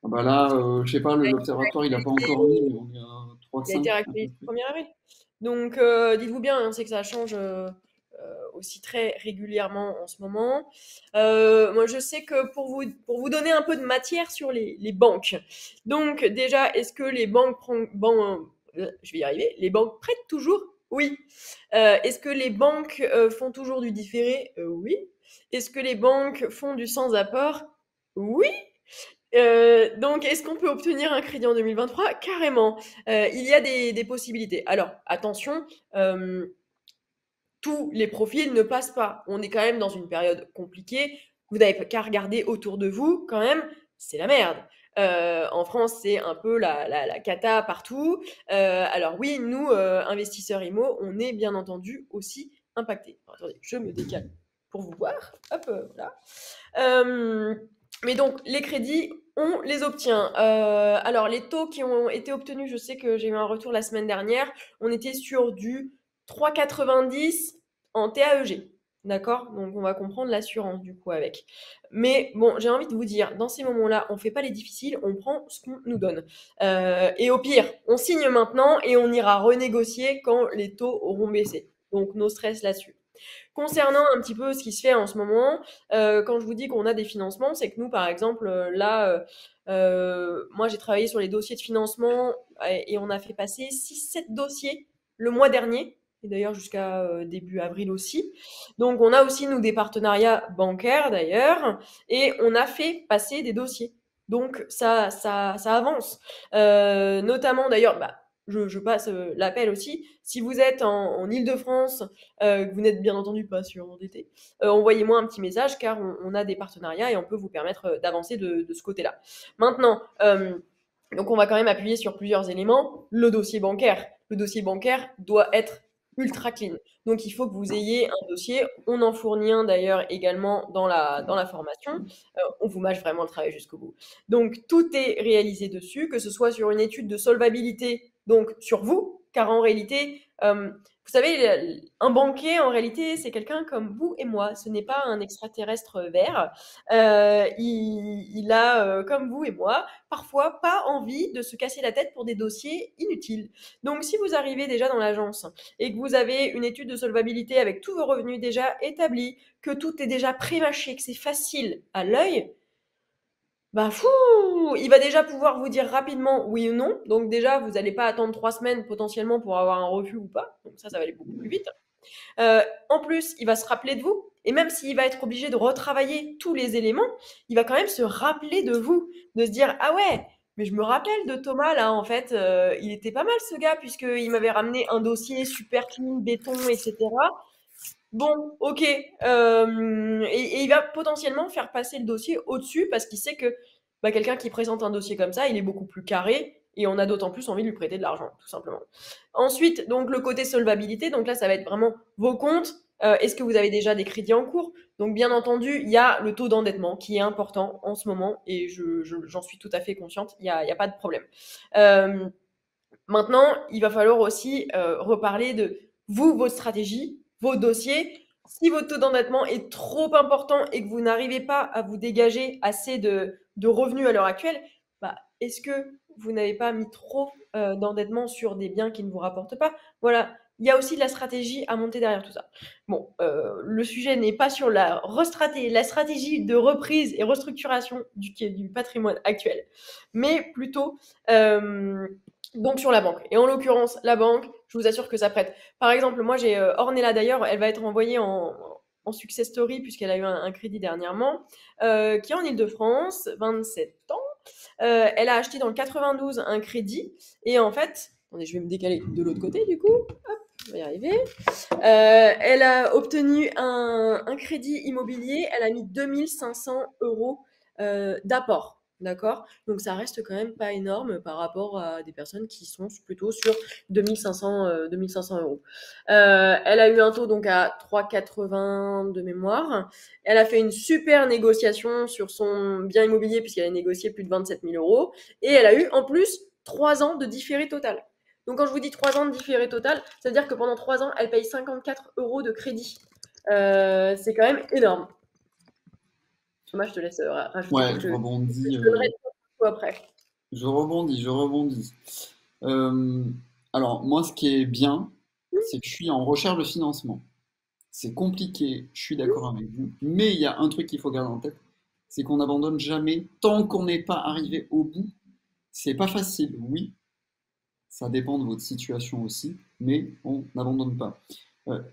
Ah bah là, je sais pas, l'observatoire, il n'a pas encore mis, mais on est à Il a été 3,5 à peu réactualisé près. le 1er avril. Donc, dites-vous bien, on sait que ça change aussi très régulièrement en ce moment. Moi, je sais que pour vous donner un peu de matière sur les banques. Donc, déjà, est-ce que les banques je vais y arriver, les banques prêtent toujours? Oui. Est-ce que les banques font toujours du différé? Oui. Est-ce que les banques font du sans apport? Oui. Donc, est-ce qu'on peut obtenir un crédit en 2023? Carrément. Il y a des possibilités. Alors, attention, tous les profils ne passent pas. On est quand même dans une période compliquée. Vous n'avez qu'à regarder autour de vous, quand même, c'est la merde. En France, c'est un peu la cata partout. Alors oui, nous, investisseurs IMO, on est bien entendu aussi impactés. Alors, attendez, je me décale pour vous voir. Hop, voilà. Euh, mais donc, les crédits, on les obtient. Alors, les taux qui ont été obtenus, je sais que j'ai eu un retour la semaine dernière, on était sur du 3,90 en TAEG. D'accord? Donc, on va comprendre l'assurance du coup avec. Mais bon, j'ai envie de vous dire, dans ces moments-là, on ne fait pas les difficiles, on prend ce qu'on nous donne. Et au pire, on signe maintenant et on ira renégocier quand les taux auront baissé. Donc, no stress là-dessus. Concernant un petit peu ce qui se fait en ce moment, quand je vous dis qu'on a des financements, c'est que nous, par exemple, là, moi, j'ai travaillé sur les dossiers de financement et on a fait passer 6-7 dossiers le mois dernier, et d'ailleurs jusqu'à début avril aussi. Donc, on a aussi, nous, des partenariats bancaires, d'ailleurs, et on a fait passer des dossiers. Donc, ça avance. Notamment, d'ailleurs, bah, je passe l'appel aussi. Si vous êtes en Île-de-France, que vous n'êtes bien entendu pas surendetté, envoyez-moi un petit message car on a des partenariats et on peut vous permettre d'avancer de ce côté-là. Maintenant, donc on va quand même appuyer sur plusieurs éléments. Le dossier bancaire. Le dossier bancaire doit être ultra clean. Donc il faut que vous ayez un dossier. On en fournit un d'ailleurs également dans la formation. On vous mâche vraiment le travail jusqu'au bout. Donc tout est réalisé dessus, que ce soit sur une étude de solvabilité, donc sur vous, car en réalité, vous savez, un banquier, en réalité, c'est quelqu'un comme vous et moi. Ce n'est pas un extraterrestre vert. Il a, comme vous et moi, parfois pas envie de se casser la tête pour des dossiers inutiles. Donc, si vous arrivez déjà dans l'agence et que vous avez une étude de solvabilité avec tous vos revenus déjà établis, que tout est déjà pré-mâché, que c'est facile à l'œil, Bah, fou! Il va déjà pouvoir vous dire rapidement oui ou non. Donc déjà, vous n'allez pas attendre 3 semaines potentiellement pour avoir un refus ou pas. Donc ça va aller beaucoup plus vite. En plus, il va se rappeler de vous. Et même s'il va être obligé de retravailler tous les éléments, il va quand même se rappeler de vous, de se dire ah ouais, mais je me rappelle de Thomas là. En fait, il était pas mal ce gars puisqu'il m'avait ramené un dossier super clean, béton, etc. Bon, ok. Et il va potentiellement faire passer le dossier au-dessus parce qu'il sait que bah, quelqu'un qui présente un dossier comme ça, il est beaucoup plus carré et on a d'autant plus envie de lui prêter de l'argent, tout simplement. Ensuite, donc le côté solvabilité, donc là, ça va être vraiment vos comptes. Est-ce que vous avez déjà des crédits en cours? Donc, bien entendu, il y a le taux d'endettement qui est important en ce moment et j'en suis tout à fait consciente. Il y a pas de problème. Euh, Maintenant, il va falloir aussi reparler de vous, votre stratégie, vos dossiers. Si votre taux d'endettement est trop important et que vous n'arrivez pas à vous dégager assez de revenus à l'heure actuelle, bah, est-ce que vous n'avez pas mis trop d'endettement sur des biens qui ne vous rapportent pas? Voilà, il y a aussi de la stratégie à monter derrière tout ça. Bon, le sujet n'est pas sur la stratégie de reprise et restructuration du patrimoine actuel, mais plutôt donc sur la banque. Et en l'occurrence, la banque, je vous assure que ça prête. Par exemple, moi j'ai Ornella d'ailleurs, elle va être envoyée en success story puisqu'elle a eu un crédit dernièrement, qui est en Île-de-France, 27 ans. Elle a acheté dans le 92 un crédit et en fait, attendez, je vais me décaler de l'autre côté du coup. Hop, on va y arriver. Elle a obtenu un crédit immobilier, elle a mis 2500 € d'apport. D'accord? Donc ça reste quand même pas énorme par rapport à des personnes qui sont plutôt sur 2500 €. Elle a eu un taux donc à 3,80 de mémoire. Elle a fait une super négociation sur son bien immobilier puisqu'elle a négocié plus de 27 000 €. Et elle a eu en plus 3 ans de différé total. Donc quand je vous dis 3 ans de différé total, ça veut dire que pendant 3 ans, elle paye 54 € de crédit. C'est quand même énorme. Moi, je te laisse rajouter Ouais, quelques... Je donnerai des infos après. je rebondis. Euh, alors, moi, ce qui est bien, c'est que je suis en recherche de financement. C'est compliqué, je suis d'accord avec vous, mais il y a un truc qu'il faut garder en tête, c'est qu'on n'abandonne jamais tant qu'on n'est pas arrivé au bout. C'est pas facile, oui, ça dépend de votre situation aussi, mais on n'abandonne pas.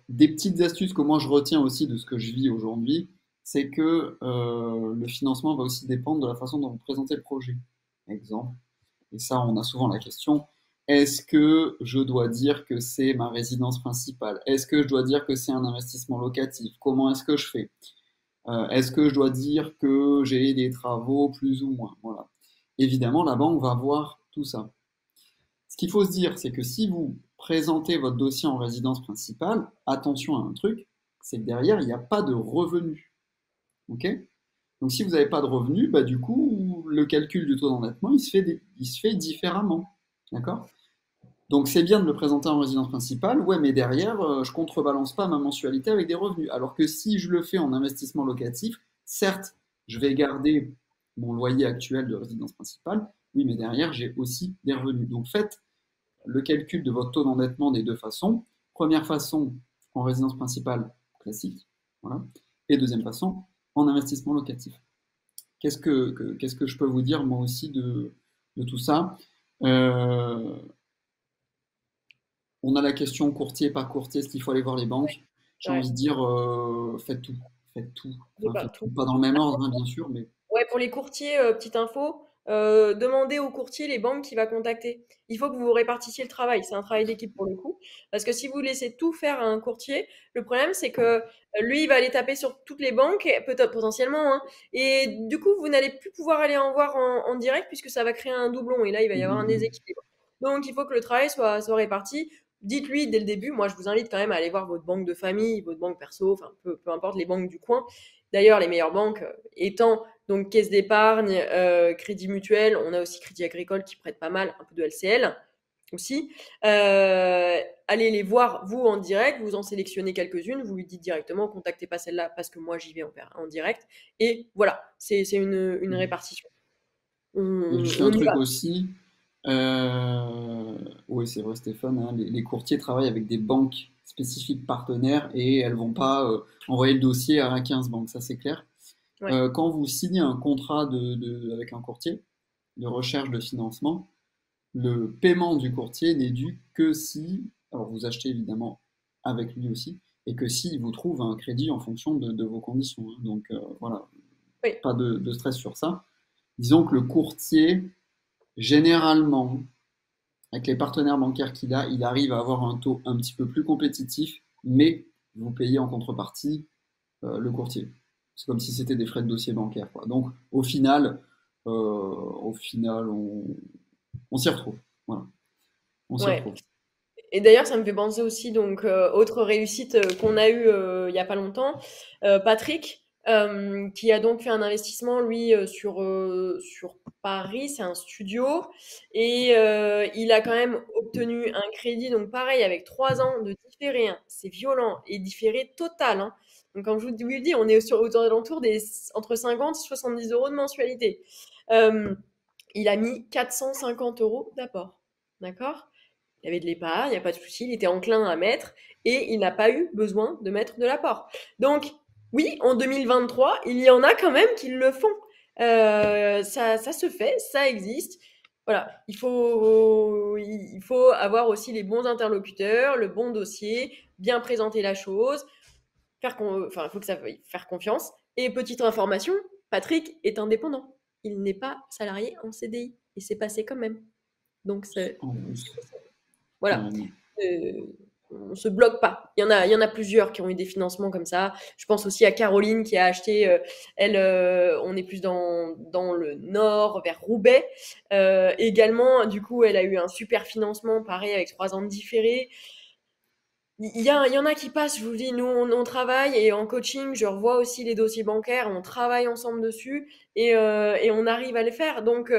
Des petites astuces que moi je retiens aussi de ce que je vis aujourd'hui, c'est que le financement va aussi dépendre de la façon dont vous présentez le projet. Exemple, et ça on a souvent la question, est-ce que je dois dire que c'est ma résidence principale? Est-ce que je dois dire que c'est un investissement locatif? Comment est-ce que je fais? Est-ce que je dois dire que j'ai des travaux plus ou moins? Voilà. Évidemment, la banque va voir tout ça. Ce qu'il faut se dire, c'est que si vous présentez votre dossier en résidence principale, attention à un truc, c'est que derrière, il n'y a pas de revenus. Ok? Donc si vous n'avez pas de revenus, bah, du coup, le calcul du taux d'endettement, il se fait différemment. D'accord? Donc c'est bien de le présenter en résidence principale, ouais, mais derrière, je contrebalance pas ma mensualité avec des revenus. Alors que si je le fais en investissement locatif, certes, je vais garder mon loyer actuel de résidence principale, oui, mais derrière, j'ai aussi des revenus. Donc faites le calcul de votre taux d'endettement des deux façons. Première façon, en résidence principale classique, voilà. Et deuxième façon, en investissement locatif. Qu'est-ce que je peux vous dire moi aussi de tout ça? euh, On a la question courtier par courtier, est-ce qu'il faut aller voir les banques? J'ai Ouais, envie de dire, faites tout, faites tout. c'est Enfin, faites tout. partout. Pas dans le même ordre, hein, bien sûr, mais Ouais, pour les courtiers, petite info, demandez au courtier les banques qu'il va contacter. Il faut que vous répartissiez le travail. C'est un travail d'équipe pour le coup. Parce que si vous laissez tout faire à un courtier, le problème c'est que lui, il va aller taper sur toutes les banques, et peut-être potentiellement, hein. Et du coup, vous n'allez plus pouvoir aller en voir en direct puisque ça va créer un doublon. Et là, il va y avoir un déséquilibre. Donc, il faut que le travail soit réparti. Dites-lui dès le début, moi je vous invite quand même à aller voir votre banque de famille, votre banque perso, enfin peu importe les banques du coin. D'ailleurs, les meilleures banques étant donc caisse d'épargne, crédit mutuel, on a aussi crédit agricole qui prête pas mal, un peu de LCL aussi. Allez les voir vous en direct, vous en sélectionnez quelques-unes, vous lui dites directement contactez pas celle-là parce que moi j'y vais en direct. Et voilà, c'est une répartition. il y a juste un On y truc va. aussi. Oui, c'est vrai, Stéphane, hein, les courtiers travaillent avec des banques spécifiques partenaires et elles vont pas envoyer le dossier à 15 banques, ça c'est clair. Ouais. Quand vous signez un contrat avec un courtier de recherche de financement, le paiement du courtier n'est dû que si, alors vous achetez évidemment avec lui aussi, et que s'il vous trouve un crédit en fonction de vos conditions, hein. Donc voilà, Oui. pas de stress sur ça. Disons que le courtier, généralement, avec les partenaires bancaires qu'il a, il arrive à avoir un taux un petit peu plus compétitif, mais vous payez en contrepartie le courtier. C'est comme si c'était des frais de dossier bancaire, quoi. Donc au final, on s'y retrouve. Voilà, on s'y Ouais. retrouve. Et d'ailleurs, ça me fait penser aussi, donc, autre réussite qu'on a eue il y a pas longtemps, Patrick, qui a donc fait un investissement, lui, sur Paris, c'est un studio, et il a quand même obtenu un crédit, donc pareil, avec 3 ans de différé, hein, c'est violent, et différé total. Hein. Donc, comme je vous dis, on est aux alentours entre 50 et 70 euros de mensualité. Euh, il a mis 450 euros d'apport. D'accord? Il y avait de l'épargne, il n'y a pas de souci, il était enclin à mettre et il n'a pas eu besoin de mettre de l'apport. Donc, oui, en 2023, il y en a quand même qui le font. Ça se fait, ça existe. Voilà, il faut avoir aussi les bons interlocuteurs, le bon dossier, bien présenter la chose, enfin, il faut que ça veuille faire confiance. Et petite information, Patrick est indépendant. Il n'est pas salarié en CDI. Et c'est passé quand même. Donc, En plus, voilà. carrément. Euh, on se bloque pas. Il y en a plusieurs qui ont eu des financements comme ça. Je pense aussi à Caroline qui a acheté, elle, on est plus dans le nord, vers Roubaix. Également, du coup, elle a eu un super financement, pareil, avec 3 ans de différé. Il y en a qui passent, je vous dis, nous, on travaille et en coaching, je revois aussi les dossiers bancaires, on travaille ensemble dessus et on arrive à les faire. Donc,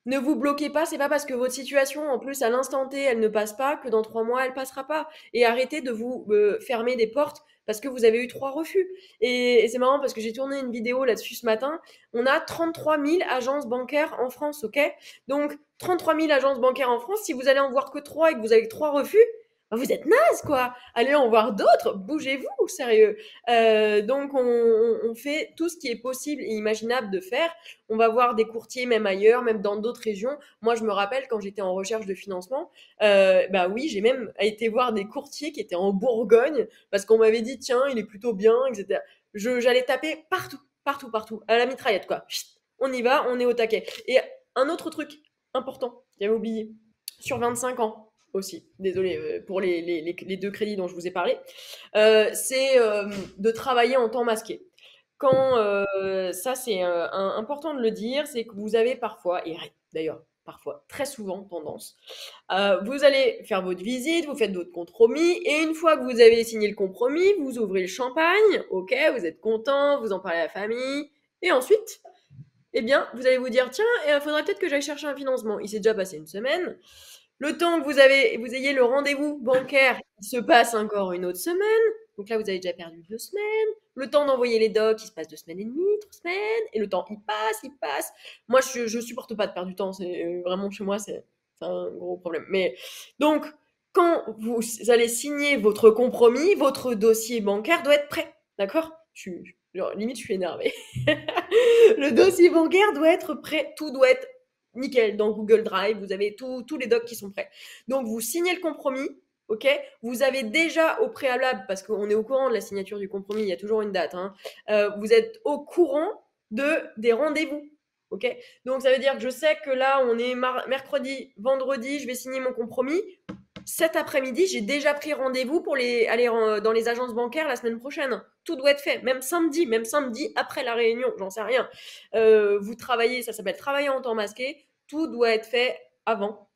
ne vous bloquez pas, c'est pas parce que votre situation, en plus, à l'instant T, elle ne passe pas, que dans 3 mois, elle passera pas. Et arrêtez de vous fermer des portes parce que vous avez eu 3 refus. Et c'est marrant parce que j'ai tourné une vidéo là-dessus ce matin. On a 33 000 agences bancaires en France, ok? Donc, 33 000 agences bancaires en France, si vous allez en voir que 3 et que vous avez que 3 refus, bah, vous êtes naze, quoi. Allez en voir d'autres, bougez-vous, sérieux. Donc, on fait tout ce qui est possible et imaginable de faire. On va voir des courtiers même ailleurs, même dans d'autres régions. Moi, je me rappelle quand j'étais en recherche de financement, bah oui, j'ai même été voir des courtiers qui étaient en Bourgogne parce qu'on m'avait dit tiens, il est plutôt bien, etc. J'allais taper partout, partout, partout, à la mitraillette quoi. Chut, on y va, on est au taquet. Et un autre truc important, j'avais oublié, sur 25 ans aussi, désolé pour les deux crédits dont je vous ai parlé, c'est de travailler en temps masqué. Quand ça, c'est important de le dire, c'est que vous avez parfois, et d'ailleurs parfois très souvent tendance, vous allez faire votre visite, vous faites votre compromis, et une fois que vous avez signé le compromis, vous ouvrez le champagne, ok, vous êtes content, vous en parlez à la famille, et ensuite, eh bien, vous allez vous dire, tiens, il faudrait peut-être que j'aille chercher un financement. Il s'est déjà passé une semaine. Le temps que vous ayez le rendez-vous bancaire, il se passe encore une autre semaine. Donc là, vous avez déjà perdu 2 semaines. Le temps d'envoyer les docs, il se passe 2 semaines et demie, 3 semaines. Et le temps, il passe, il passe. Moi, je supporte pas de perdre du temps. C'est vraiment chez moi, c'est un gros problème. Mais donc, quand vous allez signer votre compromis, votre dossier bancaire doit être prêt. D'accord? Genre, limite, je suis énervée. Le dossier bancaire doit être prêt. Tout doit être nickel dans Google Drive. Vous avez tous les docs qui sont prêts. Donc, vous signez le compromis. Ok, vous avez déjà au préalable, parce qu'on est au courant de la signature du compromis, il y a toujours une date. Hein, vous êtes au courant des rendez-vous. Ok, donc ça veut dire que je sais que là, on est mercredi, vendredi, je vais signer mon compromis. Cet après-midi, j'ai déjà pris rendez-vous pour aller dans les agences bancaires la semaine prochaine. Tout doit être fait, même samedi après la réunion, j'en sais rien. Vous travaillez, ça s'appelle travailler en temps masqué. Tout doit être fait avant.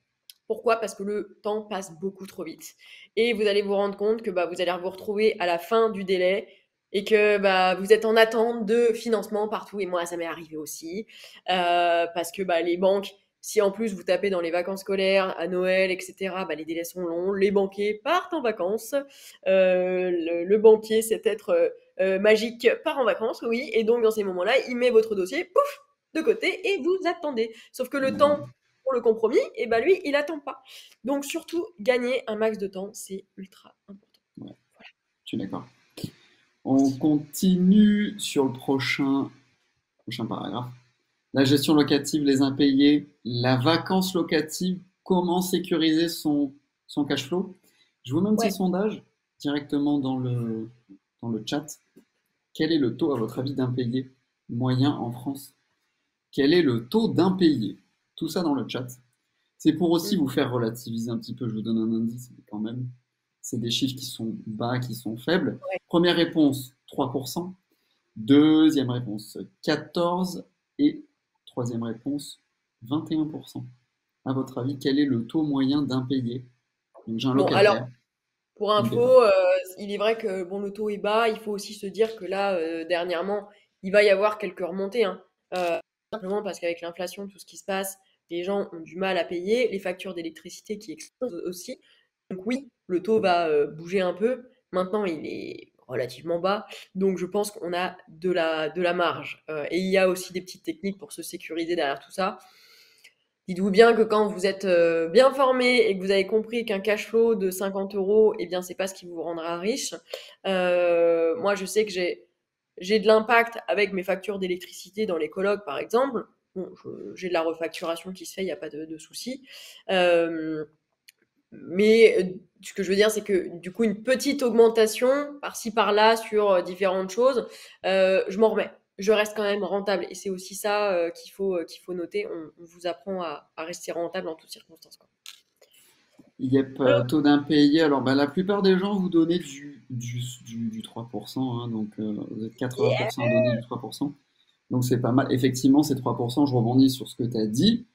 Pourquoi? Parce que le temps passe beaucoup trop vite. Et vous allez vous rendre compte que bah, vous allez vous retrouver à la fin du délai et que bah, vous êtes en attente de financement partout. Et moi, ça m'est arrivé aussi. Parce que bah, les banques, si en plus vous tapez dans les vacances scolaires, à Noël, etc., bah, les délais sont longs. Les banquiers partent en vacances. Le banquier, c'est être magique, part en vacances, oui. Et donc, dans ces moments-là, il met votre dossier, pouf, de côté et vous attendez. Sauf que le temps pour le compromis, et ben lui, il attend pas. Donc surtout, gagner un max de temps, c'est ultra important. Ouais, je suis d'accord. On continue sur le prochain paragraphe. La gestion locative, les impayés, la vacance locative, comment sécuriser son cash flow. Je vous mets un petit Ouais. sondage directement dans le chat. Quel est le taux, à votre avis, d'impayé moyen en France? Quel est le taux d'impayé? Tout ça dans le chat. C'est pour aussi Mm. vous faire relativiser un petit peu. Je vous donne un indice, mais quand même, c'est des chiffres qui sont bas, qui sont faibles. Ouais. Première réponse, 3%. Deuxième réponse, 14%. Et troisième réponse, 21%. À votre avis, quel est le taux moyen d'impayé? Donc j'ai un Bon, alors, locataire, pour il me info, paye pas. il est vrai que bon, le taux est bas. Il faut aussi se dire que là, dernièrement, il va y avoir quelques remontées, hein. Simplement parce qu'avec l'inflation, tout ce qui se passe, les gens ont du mal à payer, les factures d'électricité qui explosent aussi. Donc oui, le taux va bouger un peu. Maintenant, il est relativement bas. Donc je pense qu'on a de la marge. Et il y a aussi des petites techniques pour se sécuriser derrière tout ça. Dites-vous bien que quand vous êtes bien formé et que vous avez compris qu'un cash flow de 50 euros, eh bien, c'est pas ce qui vous rendra riche. Moi, je sais que j'ai de l'impact avec mes factures d'électricité dans les colocs, par exemple. Bon, j'ai de la refacturation qui se fait, il n'y a pas de souci. Euh, mais ce que je veux dire, c'est que du coup, une petite augmentation par-ci par-là sur différentes choses, je m'en remets. Je reste quand même rentable. Et c'est aussi ça qu'il faut noter. On vous apprend à rester rentable en toutes circonstances, quoi. Yep, Euh, taux d'impayé. Alors, bah, la plupart des gens vous donnez du 3%, hein, donc vous êtes yeah. 80% à donner du 3%. Donc c'est pas mal. Effectivement, ces 3%, je rebondis sur ce que tu as dit,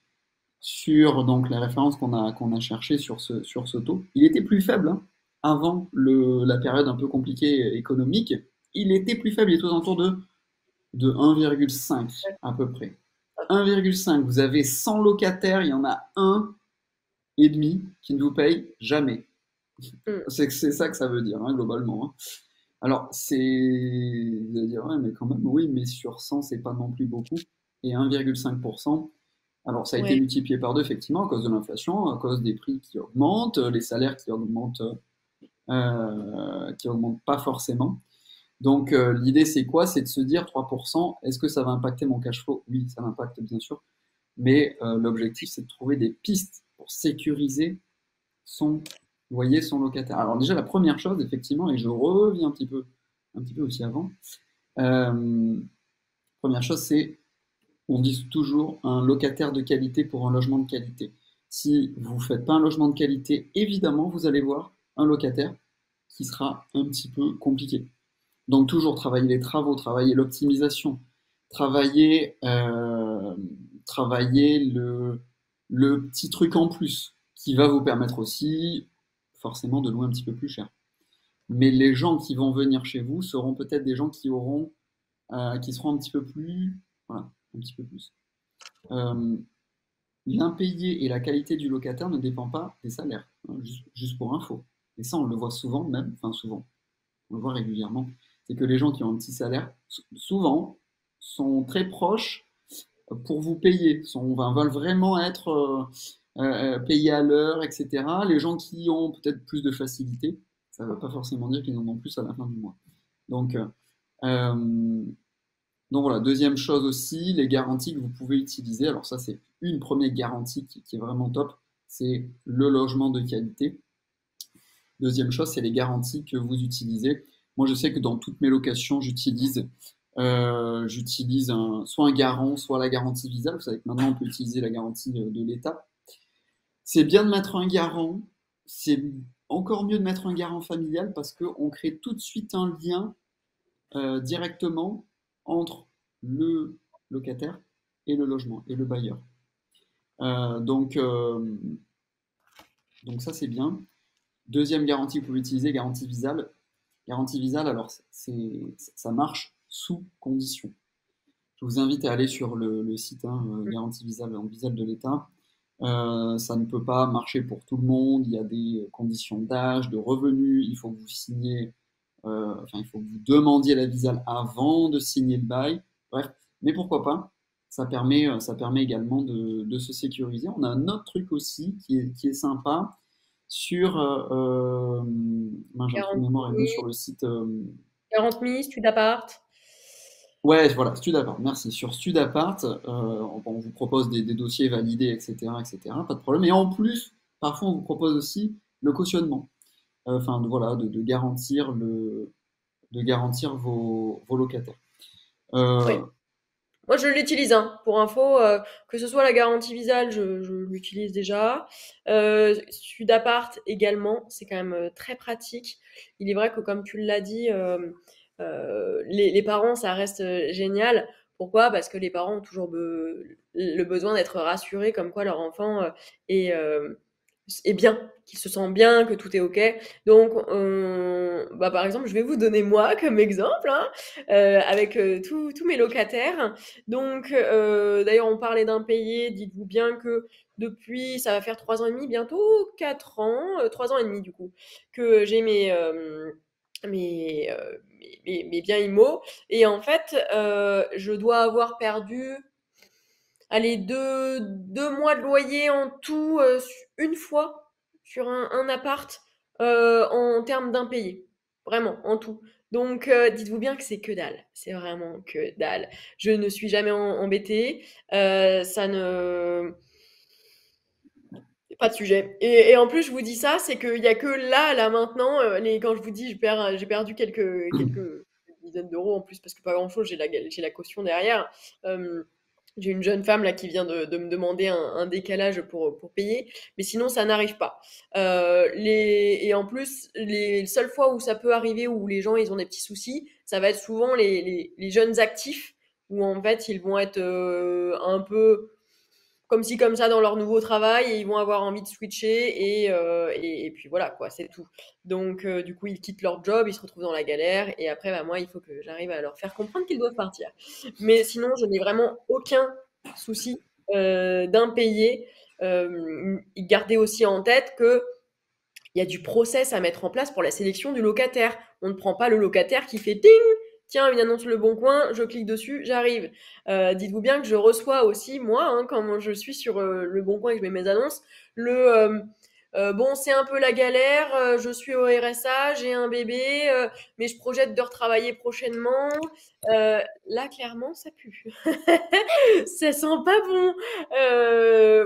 sur donc, les références qu'on a cherchées sur ce taux. Il était plus faible hein, avant la période un peu compliquée économique. Il était plus faible, il était aux alentours de 1,5 à peu près. 1,5, vous avez 100 locataires, il y en a un et demi qui ne vous paye jamais. Mm. C'est ça que ça veut dire, hein, globalement. Hein. Alors, vous allez dire, ouais, mais quand même, oui, mais sur 100, c'est pas non plus beaucoup. Et 1,5%, alors ça a été Ouais. multiplié par deux, effectivement, à cause de l'inflation, à cause des prix qui augmentent, les salaires qui augmentent pas forcément. Donc, l'idée, c'est quoi? C'est de se dire 3%, est-ce que ça va impacter mon cash flow? Oui, ça l'impacte, bien sûr. Mais l'objectif, c'est de trouver des pistes pour sécuriser son loyer, son locataire. Alors déjà, la première chose, effectivement, et je reviens un petit peu aussi avant, euh, première chose, c'est, on dit toujours, un locataire de qualité pour un logement de qualité. Si vous ne faites pas un logement de qualité, évidemment, vous allez voir un locataire qui sera un petit peu compliqué. Donc toujours travailler les travaux, travailler l'optimisation, travailler le petit truc en plus qui va vous permettre aussi forcément de louer un petit peu plus cher. Mais les gens qui vont venir chez vous seront peut-être des gens qui seront un petit peu plus, voilà, un petit peu plus. Euh, L'impayé et la qualité du locataire ne dépend pas des salaires, hein, juste pour info. Et ça, on le voit souvent même, enfin souvent, on le voit régulièrement, c'est que les gens qui ont un petit salaire, souvent, sont très proches pour vous payer, veulent vraiment être payés à l'heure, etc. Les gens qui ont peut-être plus de facilité, ça ne veut pas forcément dire qu'ils en ont plus à la fin du mois. Donc, euh, donc voilà, deuxième chose aussi, les garanties que vous pouvez utiliser. Alors ça, c'est une première garantie qui est vraiment top, c'est le logement de qualité. Deuxième chose, c'est les garanties que vous utilisez. Moi, je sais que dans toutes mes locations, j'utilise soit un garant, soit la garantie Visa. Vous savez que maintenant, on peut utiliser la garantie de l'État. C'est bien de mettre un garant. C'est encore mieux de mettre un garant familial parce qu'on crée tout de suite un lien directement entre le locataire et le logement et le bailleur. Euh, donc, euh, donc ça, c'est bien. Deuxième garantie que vous pouvez utiliser, garantie Visal. Garantie Visal, alors ça marche sous condition. Je vous invite à aller sur le site hein, Garantie Visal, en Visal de l'État. Ça ne peut pas marcher pour tout le monde. Il y a des conditions d'âge, de revenus. Il faut que vous signiez, enfin, il faut que vous demandiez la Visal avant de signer le bail. Bref, mais pourquoi pas? Ça permet également de se sécuriser. On a un autre truc aussi qui est sympa sur, j'ai un trou de mémoire et nous sur Garantie. le site. 40 000, stud appart. Ouais, voilà, Studapart, merci. Sur Studapart, on vous propose des dossiers validés, etc., pas de problème. Et en plus, parfois, on vous propose aussi le cautionnement. Enfin, voilà, de garantir vos locataires. Oui. Euh, Moi, je l'utilise, hein, pour info, que ce soit la garantie Visal, je l'utilise déjà. Sudapart également, c'est quand même très pratique. Il est vrai que, comme tu l'as dit, les parents, ça reste génial. Pourquoi? Parce que les parents ont toujours le besoin d'être rassurés, comme quoi leur enfant est, est bien, qu'il se sent bien, que tout est OK. Donc, bah, par exemple, je vais vous donner moi comme exemple, hein, avec tous mes locataires. Donc, d'ailleurs, on parlait d'impayés. Dites-vous bien que depuis, ça va faire 3 ans et demi, bientôt 4 ans, 3 ans et demi du coup, que j'ai mes biens IMO. Et en fait, je dois avoir perdu, allez, 2 mois de loyer en tout, une fois sur un appart, en termes d'impayés. Vraiment, en tout. Donc, dites-vous bien que c'est que dalle. C'est vraiment que dalle. Je ne suis jamais embêtée. Ça ne. Pas de sujet. Et en plus, je vous dis ça, c'est qu'il n'y a que là maintenant, quand je vous dis j'ai perdu quelques dizaines d'euros en plus, parce que pas grand-chose, j'ai la caution derrière. Euh, j'ai une jeune femme là qui vient de me demander un décalage pour payer, mais sinon ça n'arrive pas. Et en plus, les seules fois où ça peut arriver, où les gens ils ont des petits soucis, ça va être souvent les jeunes actifs, où en fait ils vont être un peu comme ci comme ça dans leur nouveau travail et ils vont avoir envie de switcher et puis voilà quoi, c'est tout. Donc du coup ils quittent leur job, ils se retrouvent dans la galère et après bah, moi il faut que j'arrive à leur faire comprendre qu'ils doivent partir. Mais sinon je n'ai vraiment aucun souci d'impayé. Gardez aussi en tête que il y a du process à mettre en place pour la sélection du locataire. On ne prend pas le locataire qui fait ting, tiens, une annonce Le Bon Coin, je clique dessus, j'arrive. Dites-vous bien que je reçois aussi, moi, hein, quand je suis sur Le Bon Coin et que je mets mes annonces, bon, c'est un peu la galère, je suis au RSA, j'ai un bébé, mais je projette de retravailler prochainement. Là, clairement, ça pue. Ça sent pas bon.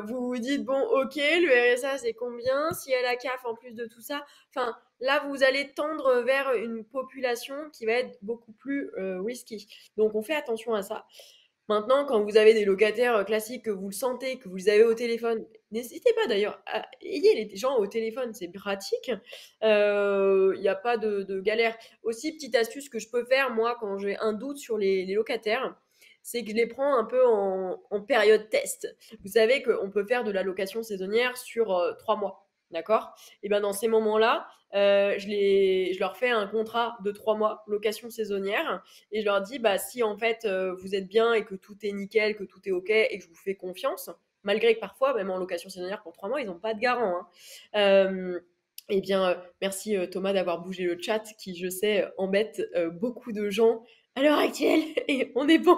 Vous vous dites, bon, ok, le RSA, c'est combien? Si elle a CAF en plus de tout ça. Enfin, là, vous allez tendre vers une population qui va être beaucoup plus risky. Donc, on fait attention à ça. Maintenant, quand vous avez des locataires classiques, que vous le sentez, que vous les avez au téléphone, n'hésitez pas d'ailleurs, ayez les gens au téléphone, c'est pratique. Il n'y a pas de galère. Aussi, petite astuce que je peux faire, moi, quand j'ai un doute sur les locataires, c'est que je les prends un peu en période test. Vous savez qu'on peut faire de la location saisonnière sur 3 mois. D'accord? Et bien dans ces moments-là, je leur fais un contrat de 3 mois, location saisonnière, et je leur dis, bah, si en fait vous êtes bien et que tout est nickel, que tout est OK et que je vous fais confiance, malgré que parfois, même en location saisonnière pour 3 mois, ils n'ont pas de garant, hein. Eh bien, merci Thomas d'avoir bougé le chat qui, je sais, embête beaucoup de gens à l'heure actuelle. Et on est bon,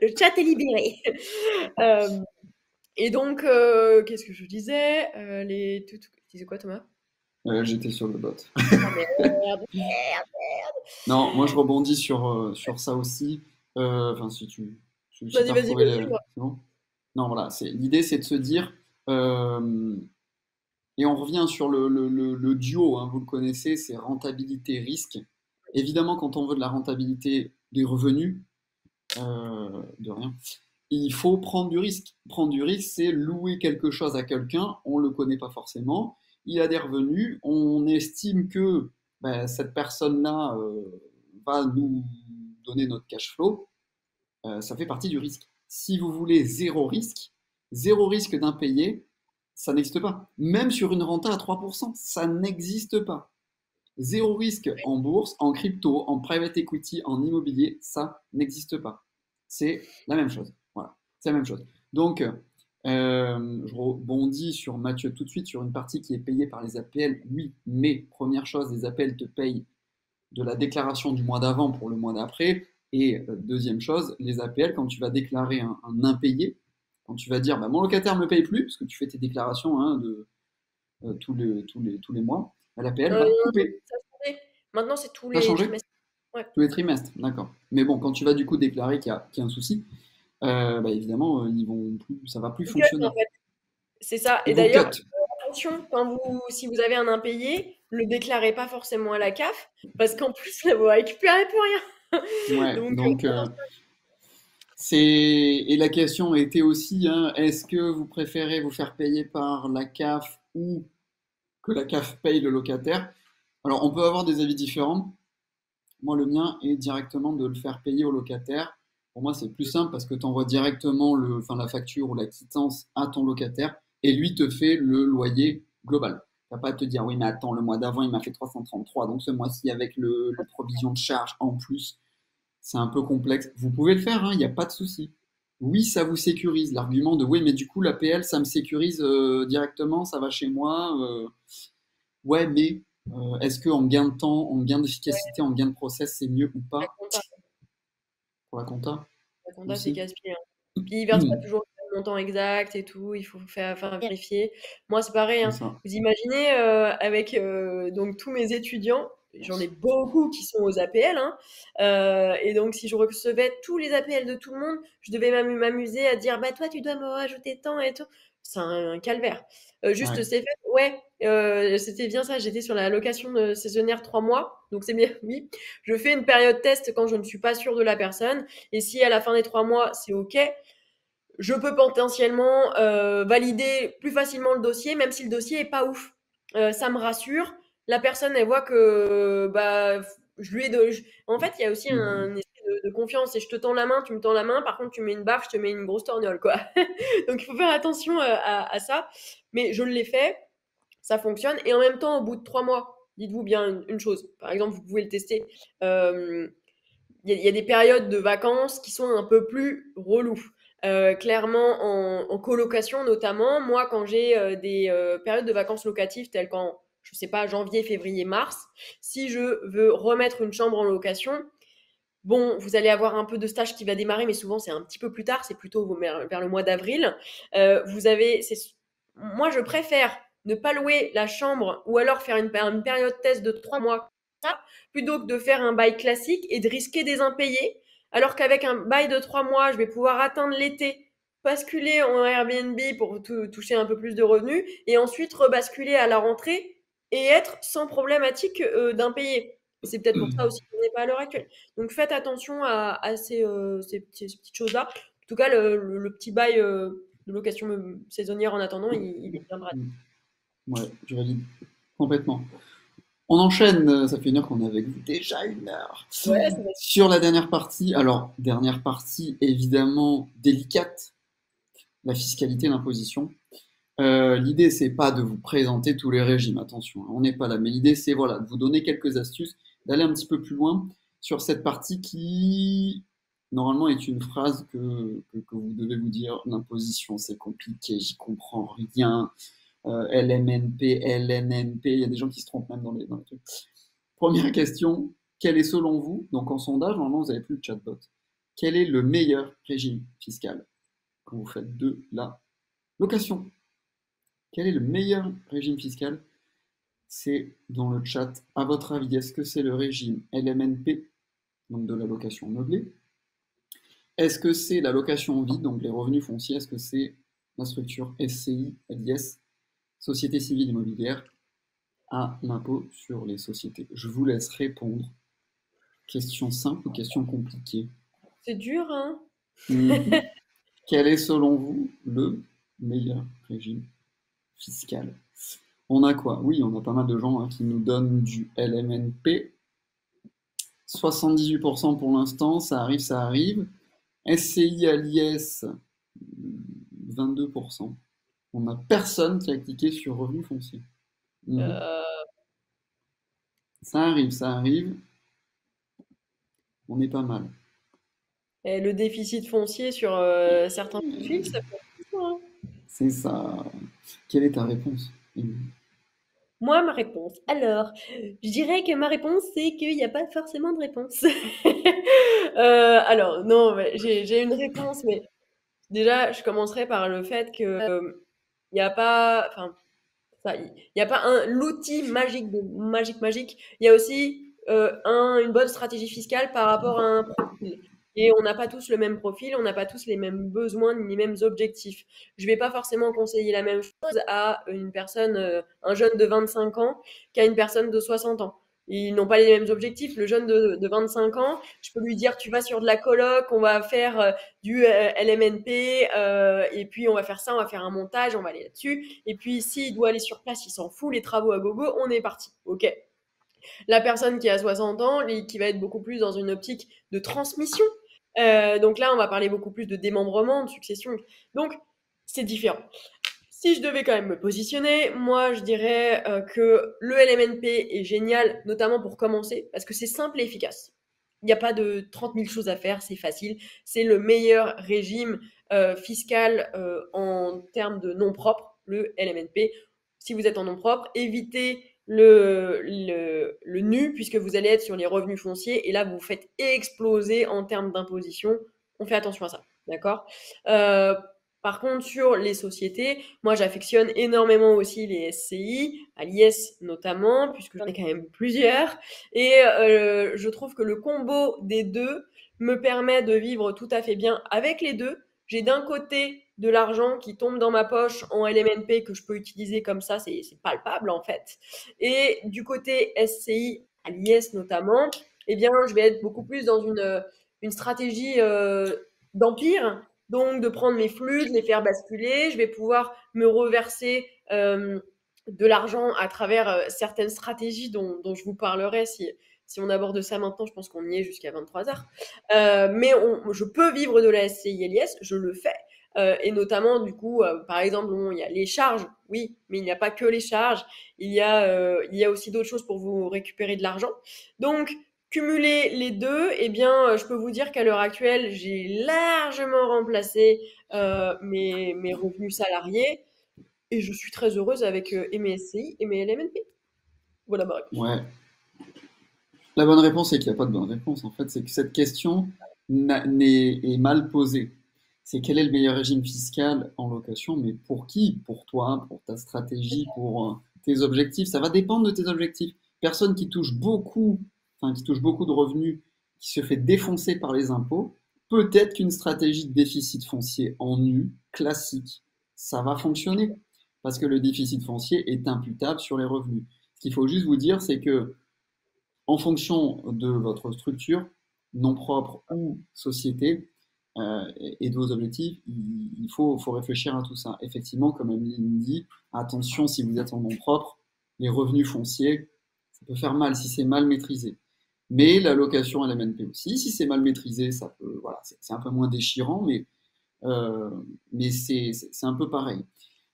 le chat est libéré. Euh, et donc, qu'est-ce que je disais Tu disais quoi, Thomas? J'étais sur le bot. Ah merde, merde. Non, moi je rebondis sur ça aussi. Enfin, si Vas-y, t'as vas-y, retrouvé vas-y, le. je vois. C'est bon? Non, voilà, l'idée c'est de se dire. Et on revient sur le duo, hein, vous le connaissez, c'est rentabilité-risque. Évidemment, quand on veut de la rentabilité des revenus, de rien, il faut prendre du risque. Prendre du risque, c'est louer quelque chose à quelqu'un, on ne le connaît pas forcément, il a des revenus, on estime que ben, cette personne-là va nous donner notre cash flow, ça fait partie du risque. Si vous voulez zéro risque d'impayé, ça n'existe pas. Même sur une renta à 3%, ça n'existe pas. Zéro risque en bourse, en crypto, en private equity, en immobilier, ça n'existe pas. C'est la même chose. Voilà, c'est la même chose. Donc, je rebondis sur Mathieu tout de suite sur une partie qui est payée par les APL. Oui, mais première chose, les APL te payent de la déclaration du mois d'avant pour le mois d'après. Et deuxième chose, les APL, quand tu vas déclarer un impayé, quand tu vas dire bah, mon locataire ne me paye plus, parce que tu fais tes déclarations hein, de tous les mois, bah, l'APL va Non, couper. ça a changé. Maintenant, c'est tous Ça a les changé? trimestres. Ouais. Tous les trimestres, d'accord. Mais bon, quand tu vas du coup déclarer qu'il y a un souci, bah, évidemment, ça va plus Cut, en fonctionner. fait. C'est ça. Ils Et vont d'ailleurs, cut. attention, si vous avez un impayé, ne le déclarez pas forcément à la CAF, parce qu'en plus, là, vous récupérez plus rien. Ouais, Donc, donc et la question était aussi, hein, est-ce que vous préférez vous faire payer par la CAF ou que la CAF paye le locataire? Alors, on peut avoir des avis différents. Moi, le mien est directement de le faire payer au locataire. Pour moi, c'est plus simple parce que tu envoies directement la facture ou la quittance à ton locataire et lui te fait le loyer global. Tu n'as pas à te dire, oui, mais attends, le mois d'avant, il m'a fait 333, donc ce mois-ci, avec le provision de charge en plus, c'est un peu complexe. Vous pouvez le faire, hein, il n'y a pas de souci. Oui, ça vous sécurise. L'argument de, oui, mais du coup, l'APL, ça me sécurise directement, ça va chez moi. Ouais, mais est-ce qu'en gain de temps, en gain d'efficacité, en gain de process, c'est mieux ou la pas compta, pour la compta c'est aussi? casse-pied, hein. Puis ils versent pas toujours le montant exact et tout, il faut vérifier. Moi, c'est pareil, C'est hein. ça. Vous imaginez, avec, donc tous mes étudiants, j'en ai beaucoup qui sont aux APL, hein, et donc si je recevais tous les APL de tout le monde, je devais m'amuser à dire: «Bah, toi, tu dois me rajouter tant et tout». C'est un calvaire. Juste, Ouais. c'est fait ouais, c'était bien ça, j'étais sur la location de saisonnière 3 mois, donc c'est bien, oui. Je fais une période test quand je ne suis pas sûre de la personne et si à la fin des 3 mois, c'est OK, je peux potentiellement valider plus facilement le dossier, même si le dossier est pas ouf. Ça me rassure. La personne, elle voit que bah, je lui ai de... En fait, il y a aussi Mhm. un esprit de confiance. Et je te tends la main, tu me tends la main. Par contre, tu mets une baffe, je te mets une grosse torgnole, quoi. Donc, il faut faire attention à ça. Mais je l'ai fait, ça fonctionne. Et en même temps, au bout de 3 mois, dites-vous bien une chose. Par exemple, vous pouvez le tester. Euh, il y a des périodes de vacances qui sont un peu plus reloues. Clairement, en colocation notamment, moi, quand j'ai des périodes de vacances locatives telles qu'en, je sais pas, janvier, février, mars, si je veux remettre une chambre en location, bon, vous allez avoir un peu de stage qui va démarrer, mais souvent c'est un petit peu plus tard, c'est plutôt vers le mois d'avril. Vous avez, moi, je préfère ne pas louer la chambre ou alors faire une période test de 3 mois plutôt que de faire un bail classique et de risquer des impayés. Alors qu'avec un bail de 3 mois, je vais pouvoir atteindre l'été, basculer en Airbnb pour toucher un peu plus de revenus et ensuite rebasculer à la rentrée et être sans problématique d'impayés. C'est peut-être pour ça aussi qu'on n'est pas à l'heure actuelle. Donc faites attention à ces petites choses-là. En tout cas, le petit bail de location saisonnière en attendant, il est bien pratique. Mhm. Ouais, je valide complètement. On enchaîne, ça fait 1 heure qu'on est avec vous, déjà 1 heure. Ouais, ça va. Sur la dernière partie, alors, dernière partie évidemment délicate, la fiscalité, l'imposition. L'idée, c'est pas de vous présenter tous les régimes, attention, hein, on n'est pas là, mais l'idée, c'est voilà, de vous donner quelques astuces, d'aller un petit peu plus loin sur cette partie qui, normalement, est une phrase que vous devez vous dire, l'imposition, c'est compliqué, j'y comprends rien, LMNP, LNNP, il y a des gens qui se trompent même dans les trucs. Première question, quel est selon vous, donc en sondage, normalement, vous n'avez plus le chatbot, quel est le meilleur régime fiscal quand vous faites de la location? Quel est le meilleur régime fiscal? C'est dans le chat. À votre avis, est-ce que c'est le régime LMNP, donc de la location meublée? Est-ce que c'est la location vide, donc les revenus fonciers? Est-ce que c'est la structure SCI, LIS, Société civile immobilière, à l'impôt sur les sociétés? Je vous laisse répondre. Question simple ou question compliquée? C'est dur, hein? Mhm. Quel est selon vous le meilleur régime fiscal? On a quoi? Oui, on a pas mal de gens, hein, qui nous donnent du LMNP. 78% pour l'instant, ça arrive, ça arrive. SCI à l'IS, 22%. On n'a personne qui a cliqué sur revenu foncier. Mhm. Euh, Ça arrive, on est pas mal. et le déficit foncier sur certains profils, ça peut être ça, hein. C'est ça. Quelle est ta réponse? Moi, ma réponse. Alors, je dirais que ma réponse, c'est qu'il n'y a pas forcément de réponse. Alors, non, mais j'ai une réponse, mais déjà, je commencerai par le fait que il n'y a pas, enfin, ça, il n'y a pas l'outil magique magique. Il y a aussi une bonne stratégie fiscale par rapport à un profil. Et on n'a pas tous le même profil, on n'a pas tous les mêmes besoins ni les mêmes objectifs. Je ne vais pas forcément conseiller la même chose à une personne, un jeune de 25 ans qu'à une personne de 60 ans. Ils n'ont pas les mêmes objectifs. Le jeune de 25 ans, je peux lui dire, tu vas sur de la coloc, on va faire du LMNP, et puis on va faire ça, on va faire un montage, on va aller là-dessus. Et puis s'il doit aller sur place, il s'en fout, les travaux à gogo, on est parti. Ok. La personne qui a 60 ans, qui va être beaucoup plus dans une optique de transmission. Donc là, on va parler beaucoup plus de démembrement, de succession. Donc, c'est différent. Si je devais quand même me positionner, moi je dirais que le LMNP est génial, notamment pour commencer, parce que c'est simple et efficace. Il n'y a pas de 30 000 choses à faire, c'est facile. C'est le meilleur régime fiscal en termes de nom propre, le LMNP. Si vous êtes en nom propre, évitez le nu, puisque vous allez être sur les revenus fonciers, et là vous vous faites exploser en termes d'imposition. On fait attention à ça, d'accord. Par contre, sur les sociétés, moi j'affectionne énormément aussi les SCI, à l'IS notamment, puisque j'en ai quand même plusieurs. Et je trouve que le combo des deux me permet de vivre tout à fait bien avec les deux. J'ai d'un côté de l'argent qui tombe dans ma poche en LMNP que je peux utiliser comme ça, c'est palpable en fait. Et du côté SCI, à l'IS notamment, eh bien, je vais être beaucoup plus dans une stratégie d'empire, donc de prendre mes flux, de les faire basculer. Je vais pouvoir me reverser de l'argent à travers certaines stratégies dont je vous parlerai si on aborde ça maintenant. Je pense qu'on y est jusqu'à 23h. Mais je peux vivre de la SCI et l'IS, je le fais. Et notamment, du coup, par exemple, bon, il y a les charges, oui, mais il n'y a pas que les charges. Il y a aussi d'autres choses pour vous récupérer de l'argent. Donc, cumuler les deux, eh bien, je peux vous dire qu'à l'heure actuelle, j'ai largement remplacé mes revenus salariés et je suis très heureuse avec et mes SCI et mes LMNP. Voilà ma réponse. Ouais. La bonne réponse, c'est qu'il n'y a pas de bonne réponse. En fait, c'est que cette question est mal posée. C'est quel est le meilleur régime fiscal en location, mais pour qui? Pour toi, pour ta stratégie, pour tes objectifs. Ça va dépendre de tes objectifs. Personne qui touche beaucoup, enfin, qui touche beaucoup de revenus, qui se fait défoncer par les impôts, peut-être qu'une stratégie de déficit foncier en U, classique, ça va fonctionner. Parce que le déficit foncier est imputable sur les revenus. Ce qu'il faut juste vous dire, c'est que en fonction de votre structure, nom propre ou société, et de vos objectifs, il faut réfléchir à tout ça. Effectivement, comme Emeline dit, attention si vous êtes en nom propre, les revenus fonciers, ça peut faire mal si c'est mal maîtrisé. Mais la location LMNP aussi, si c'est mal maîtrisé, ça peut, voilà, c'est un peu moins déchirant, euh, mais c'est un peu pareil.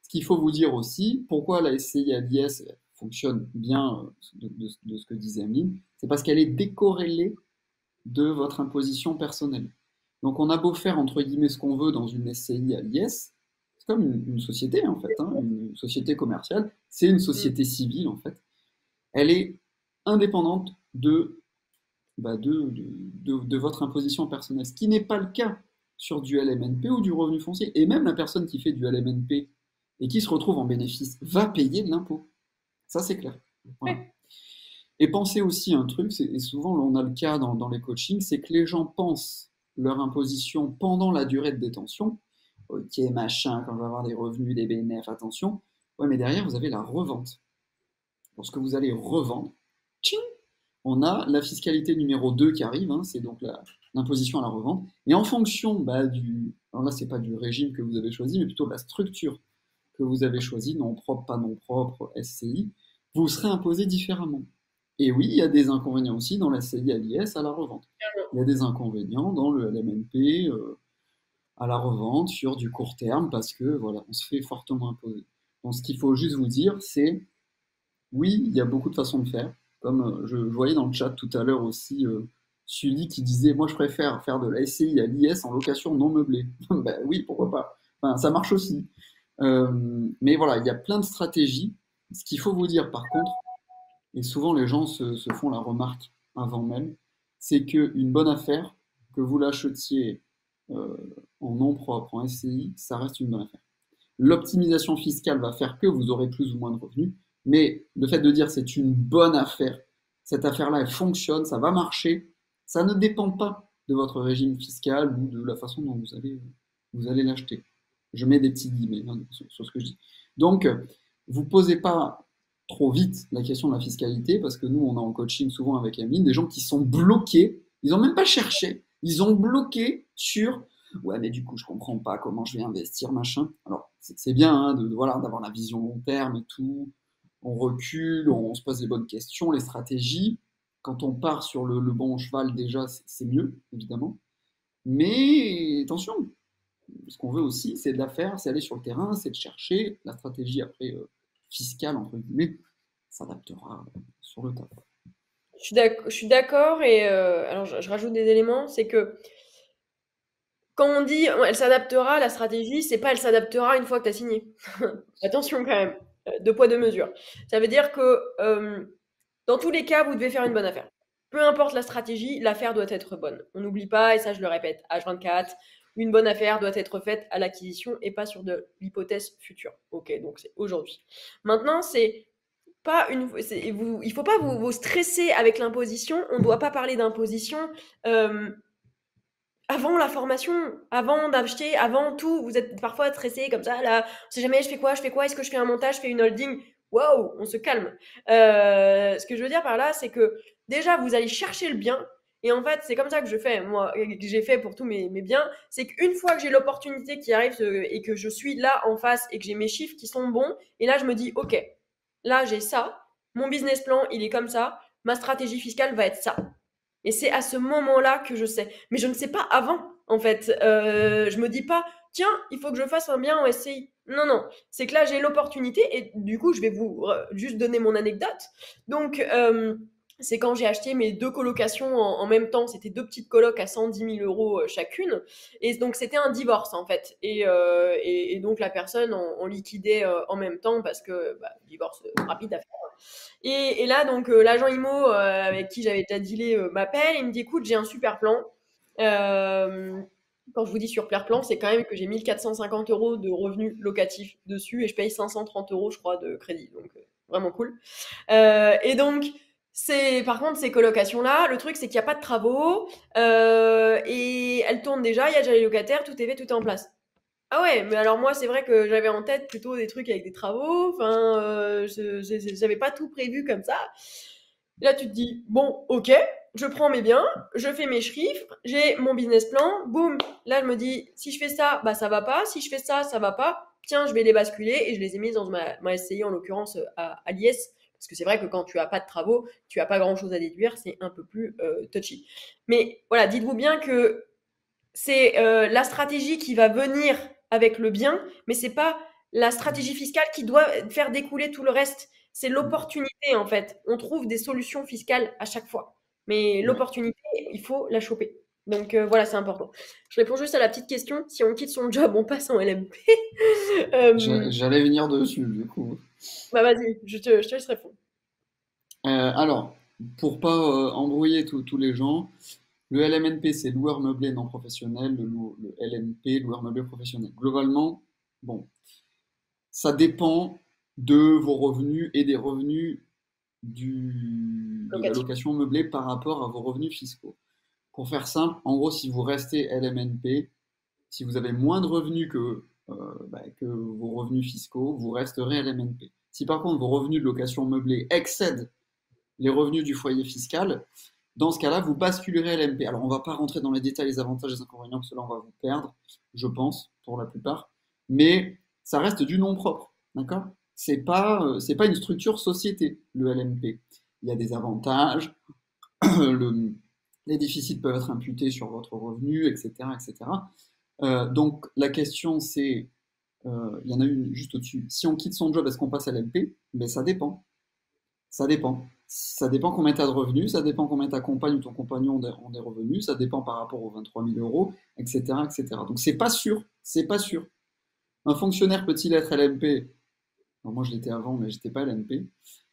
Ce qu'il faut vous dire aussi, pourquoi la SCI à l'IS fonctionne bien de ce que disait Amine, c'est parce qu'elle est décorrélée de votre imposition personnelle. Donc on a beau faire entre guillemets ce qu'on veut dans une SCI à l'IS, c'est comme une société en fait, hein, une société commerciale, c'est une Mm. société civile en fait. Elle est indépendante de votre imposition personnelle, ce qui n'est pas le cas sur du LMNP ou du revenu foncier. Et même la personne qui fait du LMNP et qui se retrouve en bénéfice va payer de l'impôt. Ça, c'est clair. Voilà. Ouais. Et pensez aussi un truc, et souvent on a le cas dans les coachings, c'est que les gens pensent leur imposition pendant la durée de détention. Ok, machin, quand je vais avoir des revenus, des bénéfices, attention. Ouais, mais derrière, vous avez la revente. Lorsque vous allez revendre, tching, on a la fiscalité numéro 2 qui arrive, hein, c'est donc l'imposition à la revente. Et en fonction alors là, c'est pas du régime que vous avez choisi, mais plutôt de la structure que vous avez choisie, non propre, pas non propre, SCI, vous serez imposé différemment. Et oui, il y a des inconvénients aussi dans la SCI à l'IS à la revente. Il y a des inconvénients dans le LMNP à la revente sur du court terme parce que voilà, on se fait fortement imposer. Donc ce qu'il faut juste vous dire, c'est oui, il y a beaucoup de façons de faire. Comme je voyais dans le chat tout à l'heure aussi Sully qui disait moi je préfère faire de la SCI à l'IS en location non meublée. Ben oui, pourquoi pas. Enfin, ça marche aussi. Mais voilà, il y a plein de stratégies. Ce qu'il faut vous dire par contre, et souvent les gens se font la remarque avant même, c'est qu'une bonne affaire, que vous l'achetiez euh, en nom propre, en SCI, ça reste une bonne affaire. L'optimisation fiscale va faire que vous aurez plus ou moins de revenus, mais le fait de dire c'est une bonne affaire, cette affaire-là, elle fonctionne, ça va marcher. Ça ne dépend pas de votre régime fiscal ou de la façon dont vous allez l'acheter. Je mets des petits guillemets sur ce que je dis. Donc, vous ne posez pas trop vite la question de la fiscalité, parce que nous, on a en coaching souvent avec Amine des gens qui sont bloqués, ils n'ont même pas cherché, ils ont bloqué sur ouais, mais du coup, je comprends pas comment je vais investir, machin. Alors, c'est bien hein, voilà, d'avoir la vision long terme et tout. On recule, on se pose les bonnes questions, les stratégies. Quand on part sur le bon cheval, déjà, c'est mieux, évidemment. Mais attention, ce qu'on veut aussi, c'est de la faire, c'est aller sur le terrain, c'est de chercher. La stratégie après fiscale, entre guillemets, s'adaptera sur le tas. Je suis d'accord et alors je rajoute des éléments, c'est que quand on dit elle s'adaptera, la stratégie, c'est pas elle s'adaptera une fois que tu as signé. Attention quand même, deux poids deux mesures. Ça veut dire que dans tous les cas, vous devez faire une bonne affaire. Peu importe la stratégie, l'affaire doit être bonne. On n'oublie pas, et ça je le répète, H24, une bonne affaire doit être faite à l'acquisition et pas sur de l'hypothèse future. Ok, donc c'est aujourd'hui. Maintenant, c'est pas une, il faut pas vous stresser avec l'imposition. On ne doit pas parler d'imposition. euh, Avant la formation, avant d'acheter, avant tout, vous êtes parfois stressé comme ça, là, on sait jamais, je fais quoi, est-ce que je fais un montage, je fais une holding? Waouh, on se calme. Ce que je veux dire par là, c'est que déjà, vous allez chercher le bien, et en fait, c'est comme ça que je fais, moi, que j'ai fait pour tous mes biens, c'est qu'une fois que j'ai l'opportunité qui arrive et que je suis là en face et que j'ai mes chiffres qui sont bons, et là, je me dis, ok, là, j'ai ça, mon business plan, il est comme ça, ma stratégie fiscale va être ça. Et c'est à ce moment-là que je sais. Mais je ne sais pas avant, en fait. Je me dis pas, tiens, il faut que je fasse un bien en SCI. Non, non. C'est que là, j'ai l'opportunité et du coup, je vais vous juste donner mon anecdote. Donc, c'est quand j'ai acheté mes deux colocations en même temps. C'était deux petites colocs à 110 000 euros chacune. Et donc, c'était un divorce, en fait. Et donc, la personne, on liquidait en même temps parce que bah, divorce rapide à faire. Et là, donc, l'agent IMO avec qui j'avais déjà dealé m'appelle. Il me dit écoute, j'ai un super plan. Euh, Quand je vous dis super plan, c'est quand même que j'ai 1450 euros de revenus locatifs dessus et je paye 530 euros, je crois, de crédit. Donc, vraiment cool. Et donc, par contre, ces colocations-là, le truc, c'est qu'il n'y a pas de travaux et elles tournent déjà, il y a déjà les locataires, tout est fait, tout est en place. Ah ouais, mais alors moi, c'est vrai que j'avais en tête plutôt des trucs avec des travaux. Enfin, j'avais pas tout prévu comme ça. Là, tu te dis, bon, ok, je prends mes biens, je fais mes chiffres, j'ai mon business plan, boum. Là, je me dis, si je fais ça, bah ça va pas. Si je fais ça, ça va pas. Tiens, je vais les basculer et je les ai mises dans ma SCI, en l'occurrence à l'IS. Parce que c'est vrai que quand tu as pas de travaux, tu as pas grand-chose à déduire, c'est un peu plus touchy. Mais voilà, dites-vous bien que c'est la stratégie qui va venir avec le bien, mais c'est pas la stratégie fiscale qui doit faire découler tout le reste. C'est l'opportunité en fait. On trouve des solutions fiscales à chaque fois, mais Ouais. l'opportunité, il faut la choper. Donc voilà, c'est important. Je réponds juste à la petite question. Si on quitte son job, on passe en LMP. J'allais venir dessus, du coup. Bah vas-y, je te laisse répondre. Alors, pour pas embrouiller tous les gens, le LMNP, c'est loueur meublé non professionnel, le LMP, loueur meublé professionnel. Globalement, bon, ça dépend de vos revenus et des revenus de la Locatif. location meublée par rapport à vos revenus fiscaux. Pour faire simple, en gros, si vous restez LMNP, si vous avez moins de revenus que vos revenus fiscaux, vous resterez LMNP. Si par contre vos revenus de location meublée excèdent les revenus du foyer fiscal, dans ce cas-là, vous basculerez LMP. Alors, on ne va pas rentrer dans les détails, les avantages et les inconvénients, parce que là, on va vous perdre, je pense, pour la plupart. Mais ça reste du nom propre, d'accord? C'est pas une structure société, le LMP. Il y a des avantages, le, les déficits peuvent être imputés sur votre revenu, etc., etc. Donc, la question, c'est, il y en a une juste au-dessus. Si on quitte son job, est-ce qu'on passe à l'LP? Ben, ça dépend. Ça dépend. Ça dépend combien tu as de revenus, ça dépend combien ta compagne ou ton compagnon ont des revenus, ça dépend par rapport aux 23 000 euros, etc., etc. Donc c'est pas sûr, c'est pas sûr. Un fonctionnaire peut-il être LMP? Alors, moi je l'étais avant, mais j'étais pas LMP.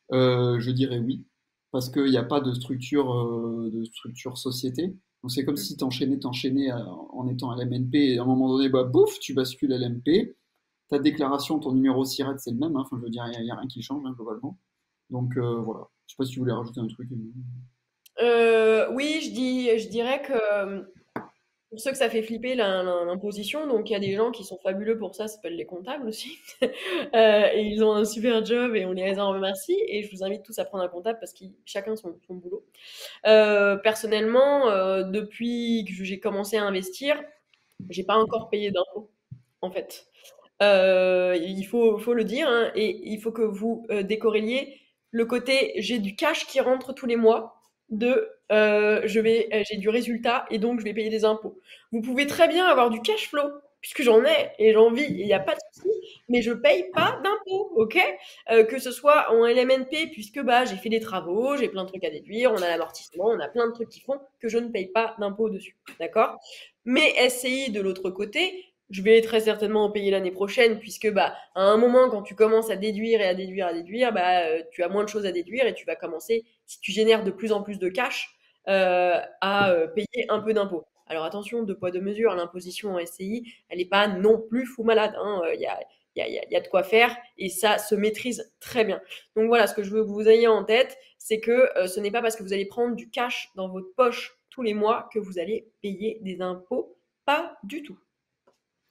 Je dirais oui, parce qu'il n'y a pas de structure société. Donc c'est comme si t'enchaînais en étant LMNP et à un moment donné, bah, bouf, tu bascules LMP. Ta déclaration, ton numéro SIRET, c'est le même, hein. Enfin, je veux dire, il n'y a rien qui change hein, globalement. Donc voilà. sais pas si tu voulais rajouter un truc. Oui, je dirais que pour ceux que ça fait flipper l'imposition, donc il y a des gens qui sont fabuleux pour ça s'appellent les comptables aussi. Et ils ont un super job et on les en remercie. Et je vous invite tous à prendre un comptable parce que chacun son boulot. Personnellement, depuis que j'ai commencé à investir, j'ai pas encore payé d'impôts, en fait. Il faut le dire, hein, et il faut que vous décorréliez le côté j'ai du cash qui rentre tous les mois de j'ai du résultat et donc je vais payer des impôts. Vous pouvez très bien avoir du cash flow, puisque j'en ai et j'en vis, il n'y a pas de souci, mais je paye pas d'impôts, ok? Que ce soit en LMNP, puisque bah, j'ai fait des travaux, j'ai plein de trucs à déduire, on a l'amortissement, on a plein de trucs qui font que je ne paye pas d'impôts dessus, d'accord? Mais SCI de l'autre côté, je vais très certainement en payer l'année prochaine, puisque bah, à un moment, quand tu commences à déduire et à déduire, bah, tu as moins de choses à déduire et tu vas commencer, si tu génères de plus en plus de cash, à payer un peu d'impôts. Alors attention, deux poids, deux mesures, l'imposition en SCI, elle n'est pas non plus fou malade. Hein. Il y a de quoi faire et ça se maîtrise très bien. Donc voilà, ce que je veux que vous ayez en tête, c'est que ce n'est pas parce que vous allez prendre du cash dans votre poche tous les mois que vous allez payer des impôts. Pas du tout.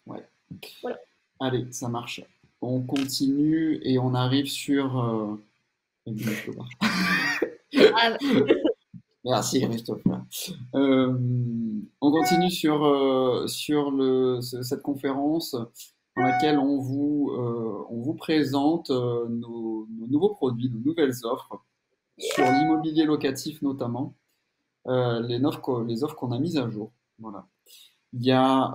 Ouais. Voilà. Allez, ça marche. On continue et on arrive sur. Ah, Merci Christophe. On continue sur cette conférence dans laquelle on vous présente nos nouveaux produits, nos nouvelles offres sur l'immobilier locatif notamment, les offres qu'on a mises à jour. Voilà. Il y a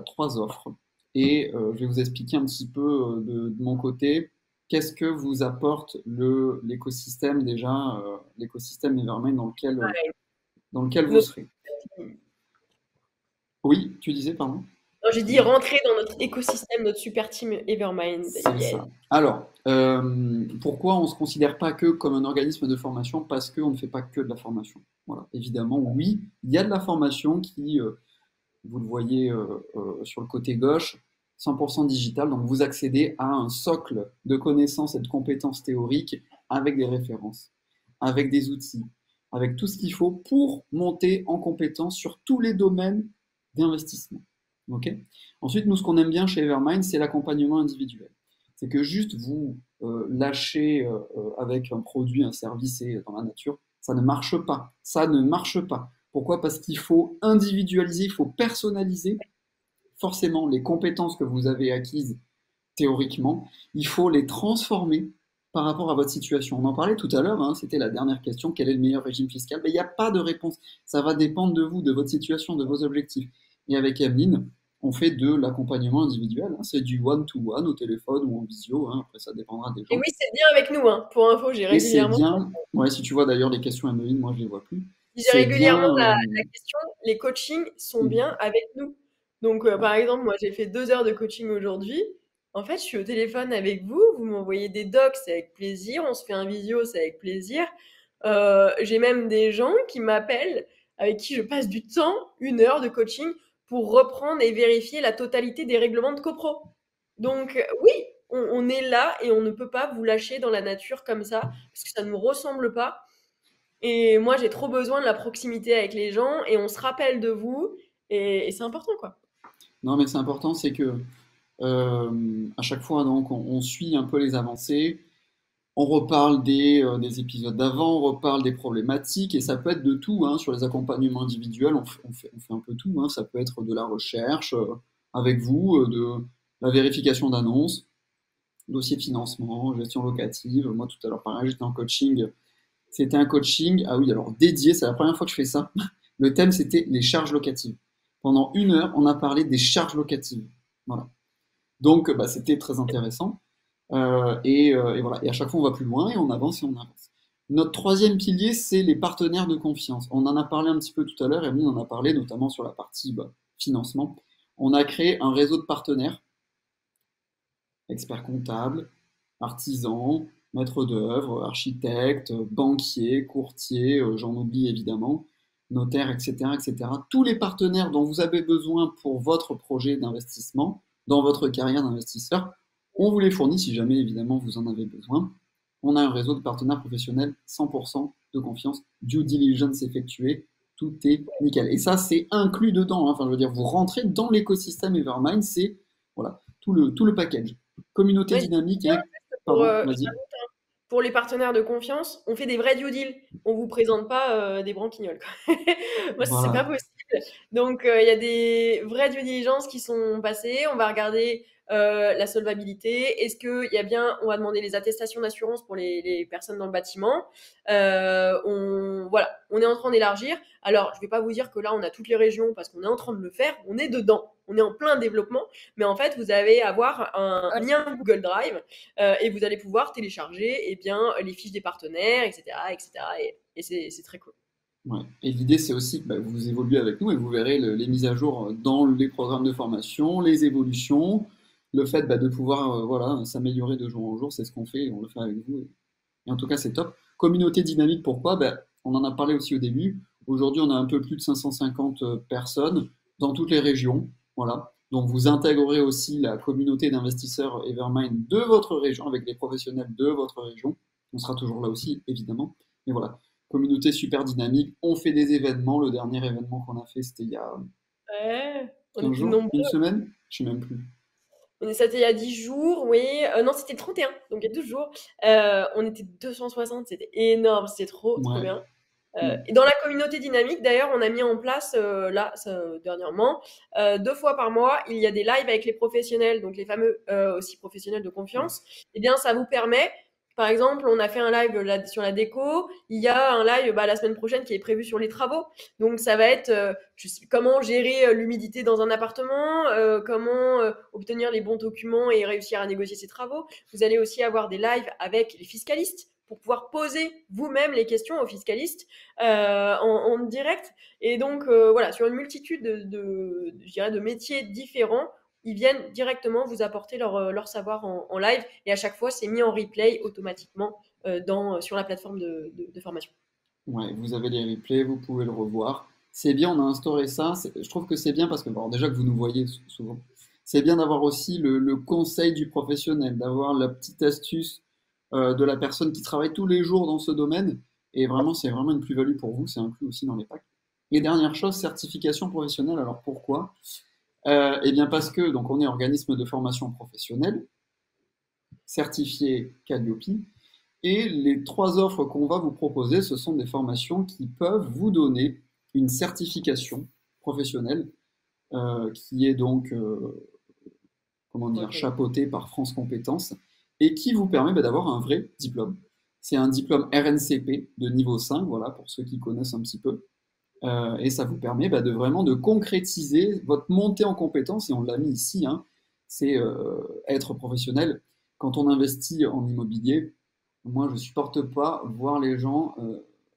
trois offres et je vais vous expliquer un petit peu de mon côté qu'est-ce que vous apporte l'écosystème déjà, l'écosystème Evermind dans lequel vous notre- serez. Oui, tu disais, pardon? non, j'ai dit rentrer dans notre écosystème, notre super team Evermind. C'est Yeah. ça. Alors, pourquoi on ne se considère pas que comme un organisme de formation? Parce qu'on ne fait pas que de la formation. Voilà. Évidemment, oui, il y a de la formation qui, vous le voyez sur le côté gauche, 100% digital. Donc, vous accédez à un socle de connaissances et de compétences théoriques avec des références, avec des outils, avec tout ce qu'il faut pour monter en compétence sur tous les domaines d'investissement. Ok. Ensuite, nous, ce qu'on aime bien chez Evermind, c'est l'accompagnement individuel. C'est que juste vous lâchez avec un produit, un service et dans la nature, ça ne marche pas. Ça ne marche pas. Pourquoi? Parce qu'il faut individualiser, il faut personnaliser forcément les compétences que vous avez acquises théoriquement, il faut les transformer par rapport à votre situation. On en parlait tout à l'heure, hein, c'était la dernière question, quel est le meilleur régime fiscal? Mais il n'y a pas de réponse, ça va dépendre de vous, de votre situation, de vos objectifs. Et avec Emeline, on fait de l'accompagnement individuel, hein, c'est du one-to-one au téléphone ou en visio, hein, après ça dépendra des Et gens. oui, c'est bien avec nous, hein. Pour info, j'ai Et c'est régulièrement, bien, ouais, si tu vois d'ailleurs les questions Emeline, moi je les vois plus, j'ai c'est régulièrement bien, la question, les coachings sont bien avec nous. Donc, par exemple, moi, j'ai fait 2 heures de coaching aujourd'hui. En fait, je suis au téléphone avec vous, vous m'envoyez des docs, c'est avec plaisir. On se fait un visio, c'est avec plaisir. J'ai même des gens qui m'appellent, avec qui je passe du temps, 1 heure de coaching, pour reprendre et vérifier la totalité des règlements de copro. Donc, oui, on est là et on ne peut pas vous lâcher dans la nature comme ça, parce que ça ne nous ressemble pas. Et moi, j'ai trop besoin de la proximité avec les gens et on se rappelle de vous et c'est important, quoi. Non, mais c'est important, c'est que à chaque fois, donc, on suit un peu les avancées. On reparle des épisodes d'avant, on reparle des problématiques, et ça peut être de tout, hein, sur les accompagnements individuels, on fait un peu tout, hein, ça peut être de la recherche avec vous, de la vérification d'annonces, dossier de financement, gestion locative. Moi, tout à l'heure, pareil, j'étais en coaching. C'était un coaching, ah oui, alors dédié, c'est la première fois que je fais ça. Le thème, c'était les charges locatives. Pendant 1 heure, on a parlé des charges locatives. Voilà. Donc, bah, c'était très intéressant. Et voilà. Et à chaque fois, on va plus loin et on avance et on avance. Notre troisième pilier, c'est les partenaires de confiance. On en a parlé un petit peu tout à l'heure, Emily en a parlé, notamment sur la partie bah, financement. On a créé un réseau de partenaires, experts comptables, artisans, maîtres d'œuvre, architectes, banquiers, courtiers, j'en oublie évidemment, notaires, etc., etc. Tous les partenaires dont vous avez besoin pour votre projet d'investissement, dans votre carrière d'investisseur, on vous les fournit si jamais évidemment vous en avez besoin. On a un réseau de partenaires professionnels 100% de confiance, due diligence effectuée, tout est nickel. Et ça, c'est inclus dedans, hein. Enfin, je veux dire, vous rentrez dans l'écosystème Evermind, c'est voilà, tout le package. Communauté Ouais, c'est dynamique, bien hein. juste Pardon, vas-y. pour les partenaires de confiance, on fait des vrais due deals. On vous présente pas des branquignoles, quoi. Moi, c'est pas Voilà. possible. Donc, il y a des vraies due diligence qui sont passées. On va regarder la solvabilité. Est-ce qu'il y a bien, on va demander les attestations d'assurance pour les personnes dans le bâtiment. Voilà, on est en train d'élargir. Alors, je vais pas vous dire que là, on a toutes les régions parce qu'on est en train de le faire. On est dedans. On est en plein développement. Mais en fait, vous allez avoir un lien Google Drive et vous allez pouvoir télécharger eh bien, les fiches des partenaires, etc. etc. Et c'est très cool. Ouais. Et l'idée, c'est aussi que bah, vous évoluez avec nous et vous verrez les mises à jour dans les programmes de formation, les évolutions, le fait bah, de pouvoir voilà, s'améliorer de jour en jour, c'est ce qu'on fait et on le fait avec vous. Et en tout cas, c'est top. Communauté dynamique, pourquoi? Ben, on en a parlé aussi au début. Aujourd'hui, on a un peu plus de 550 personnes dans toutes les régions. Voilà. Donc, vous intégrerez aussi la communauté d'investisseurs Evermind de votre région, avec les professionnels de votre région. On sera toujours là aussi, évidemment. Mais voilà, communauté super dynamique. On fait des événements. Le dernier événement qu'on a fait, c'était il y a Ouais, on 15 était jours, nombreux. une semaine, je sais même plus. C'était il y a 10 jours, oui. Non, c'était le 31, donc il y a 12 jours. On était 260, c'était énorme, c'était trop, trop Ouais. bien. Mm. Et dans la communauté dynamique, d'ailleurs, on a mis en place, là, dernièrement, 2 fois par mois, il y a des lives avec les professionnels, donc les fameux aussi professionnels de Ouais. confiance. Eh bien, ça vous permet, par exemple, on a fait un live là, sur la déco, il y a un live bah, la semaine prochaine qui est prévu sur les travaux. Donc, ça va être comment gérer l'humidité dans un appartement, comment obtenir les bons documents et réussir à négocier ses travaux. Vous allez aussi avoir des lives avec les fiscalistes pour pouvoir poser vous-même les questions aux fiscalistes en direct. Et donc, voilà, sur une multitude je dirais de métiers différents, ils viennent directement vous apporter leur savoir en live. Et à chaque fois, c'est mis en replay automatiquement sur la plateforme de formation. Ouais, vous avez les replays, vous pouvez le revoir. C'est bien, on a instauré ça. Je trouve que c'est bien parce que, bon, déjà que vous nous voyez souvent, c'est bien d'avoir aussi le conseil du professionnel, d'avoir la petite astuce de la personne qui travaille tous les jours dans ce domaine. Et vraiment, c'est vraiment une plus-value pour vous. C'est inclus aussi dans les packs. Et dernière chose, certification professionnelle. Alors pourquoi? Eh bien parce que donc on est organisme de formation professionnelle, certifié Calliope, et les trois offres qu'on va vous proposer, ce sont des formations qui peuvent vous donner une certification professionnelle qui est donc, comment dire, Ok. chapeautée par France Compétences et qui vous permet bah, d'avoir un vrai diplôme. C'est un diplôme RNCP de niveau 5, voilà, pour ceux qui connaissent un petit peu. Et ça vous permet bah, de vraiment de concrétiser votre montée en compétences, et on l'a mis ici, hein, c'est être professionnel. Quand on investit en immobilier, moi je supporte pas voir les gens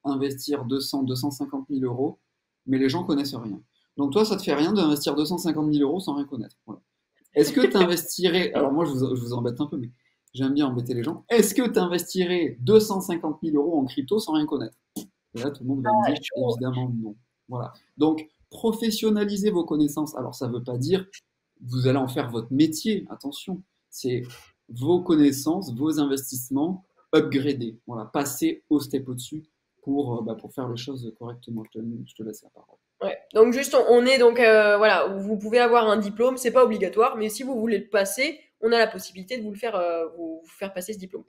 investir 200, 250 000 euros, mais les gens connaissent rien. Donc toi, ça te fait rien d'investir 250 000 euros sans rien connaître. Voilà. Est-ce que tu investirais, alors moi je vous embête un peu, mais j'aime bien embêter les gens, est-ce que tu investirais 250 000 euros en crypto sans rien connaître? Et là, tout le monde va me dire Chaud. évidemment non. Voilà. Donc, professionnalisez vos connaissances. Alors, ça ne veut pas dire vous allez en faire votre métier. Attention, c'est vos connaissances, vos investissements upgradés. Voilà, passer au step au-dessus pour faire les choses correctement. Je te laisse la parole. Ouais. Donc juste, on est donc voilà, vous pouvez avoir un diplôme, c'est pas obligatoire, mais si vous voulez le passer, on a la possibilité de vous faire passer ce diplôme.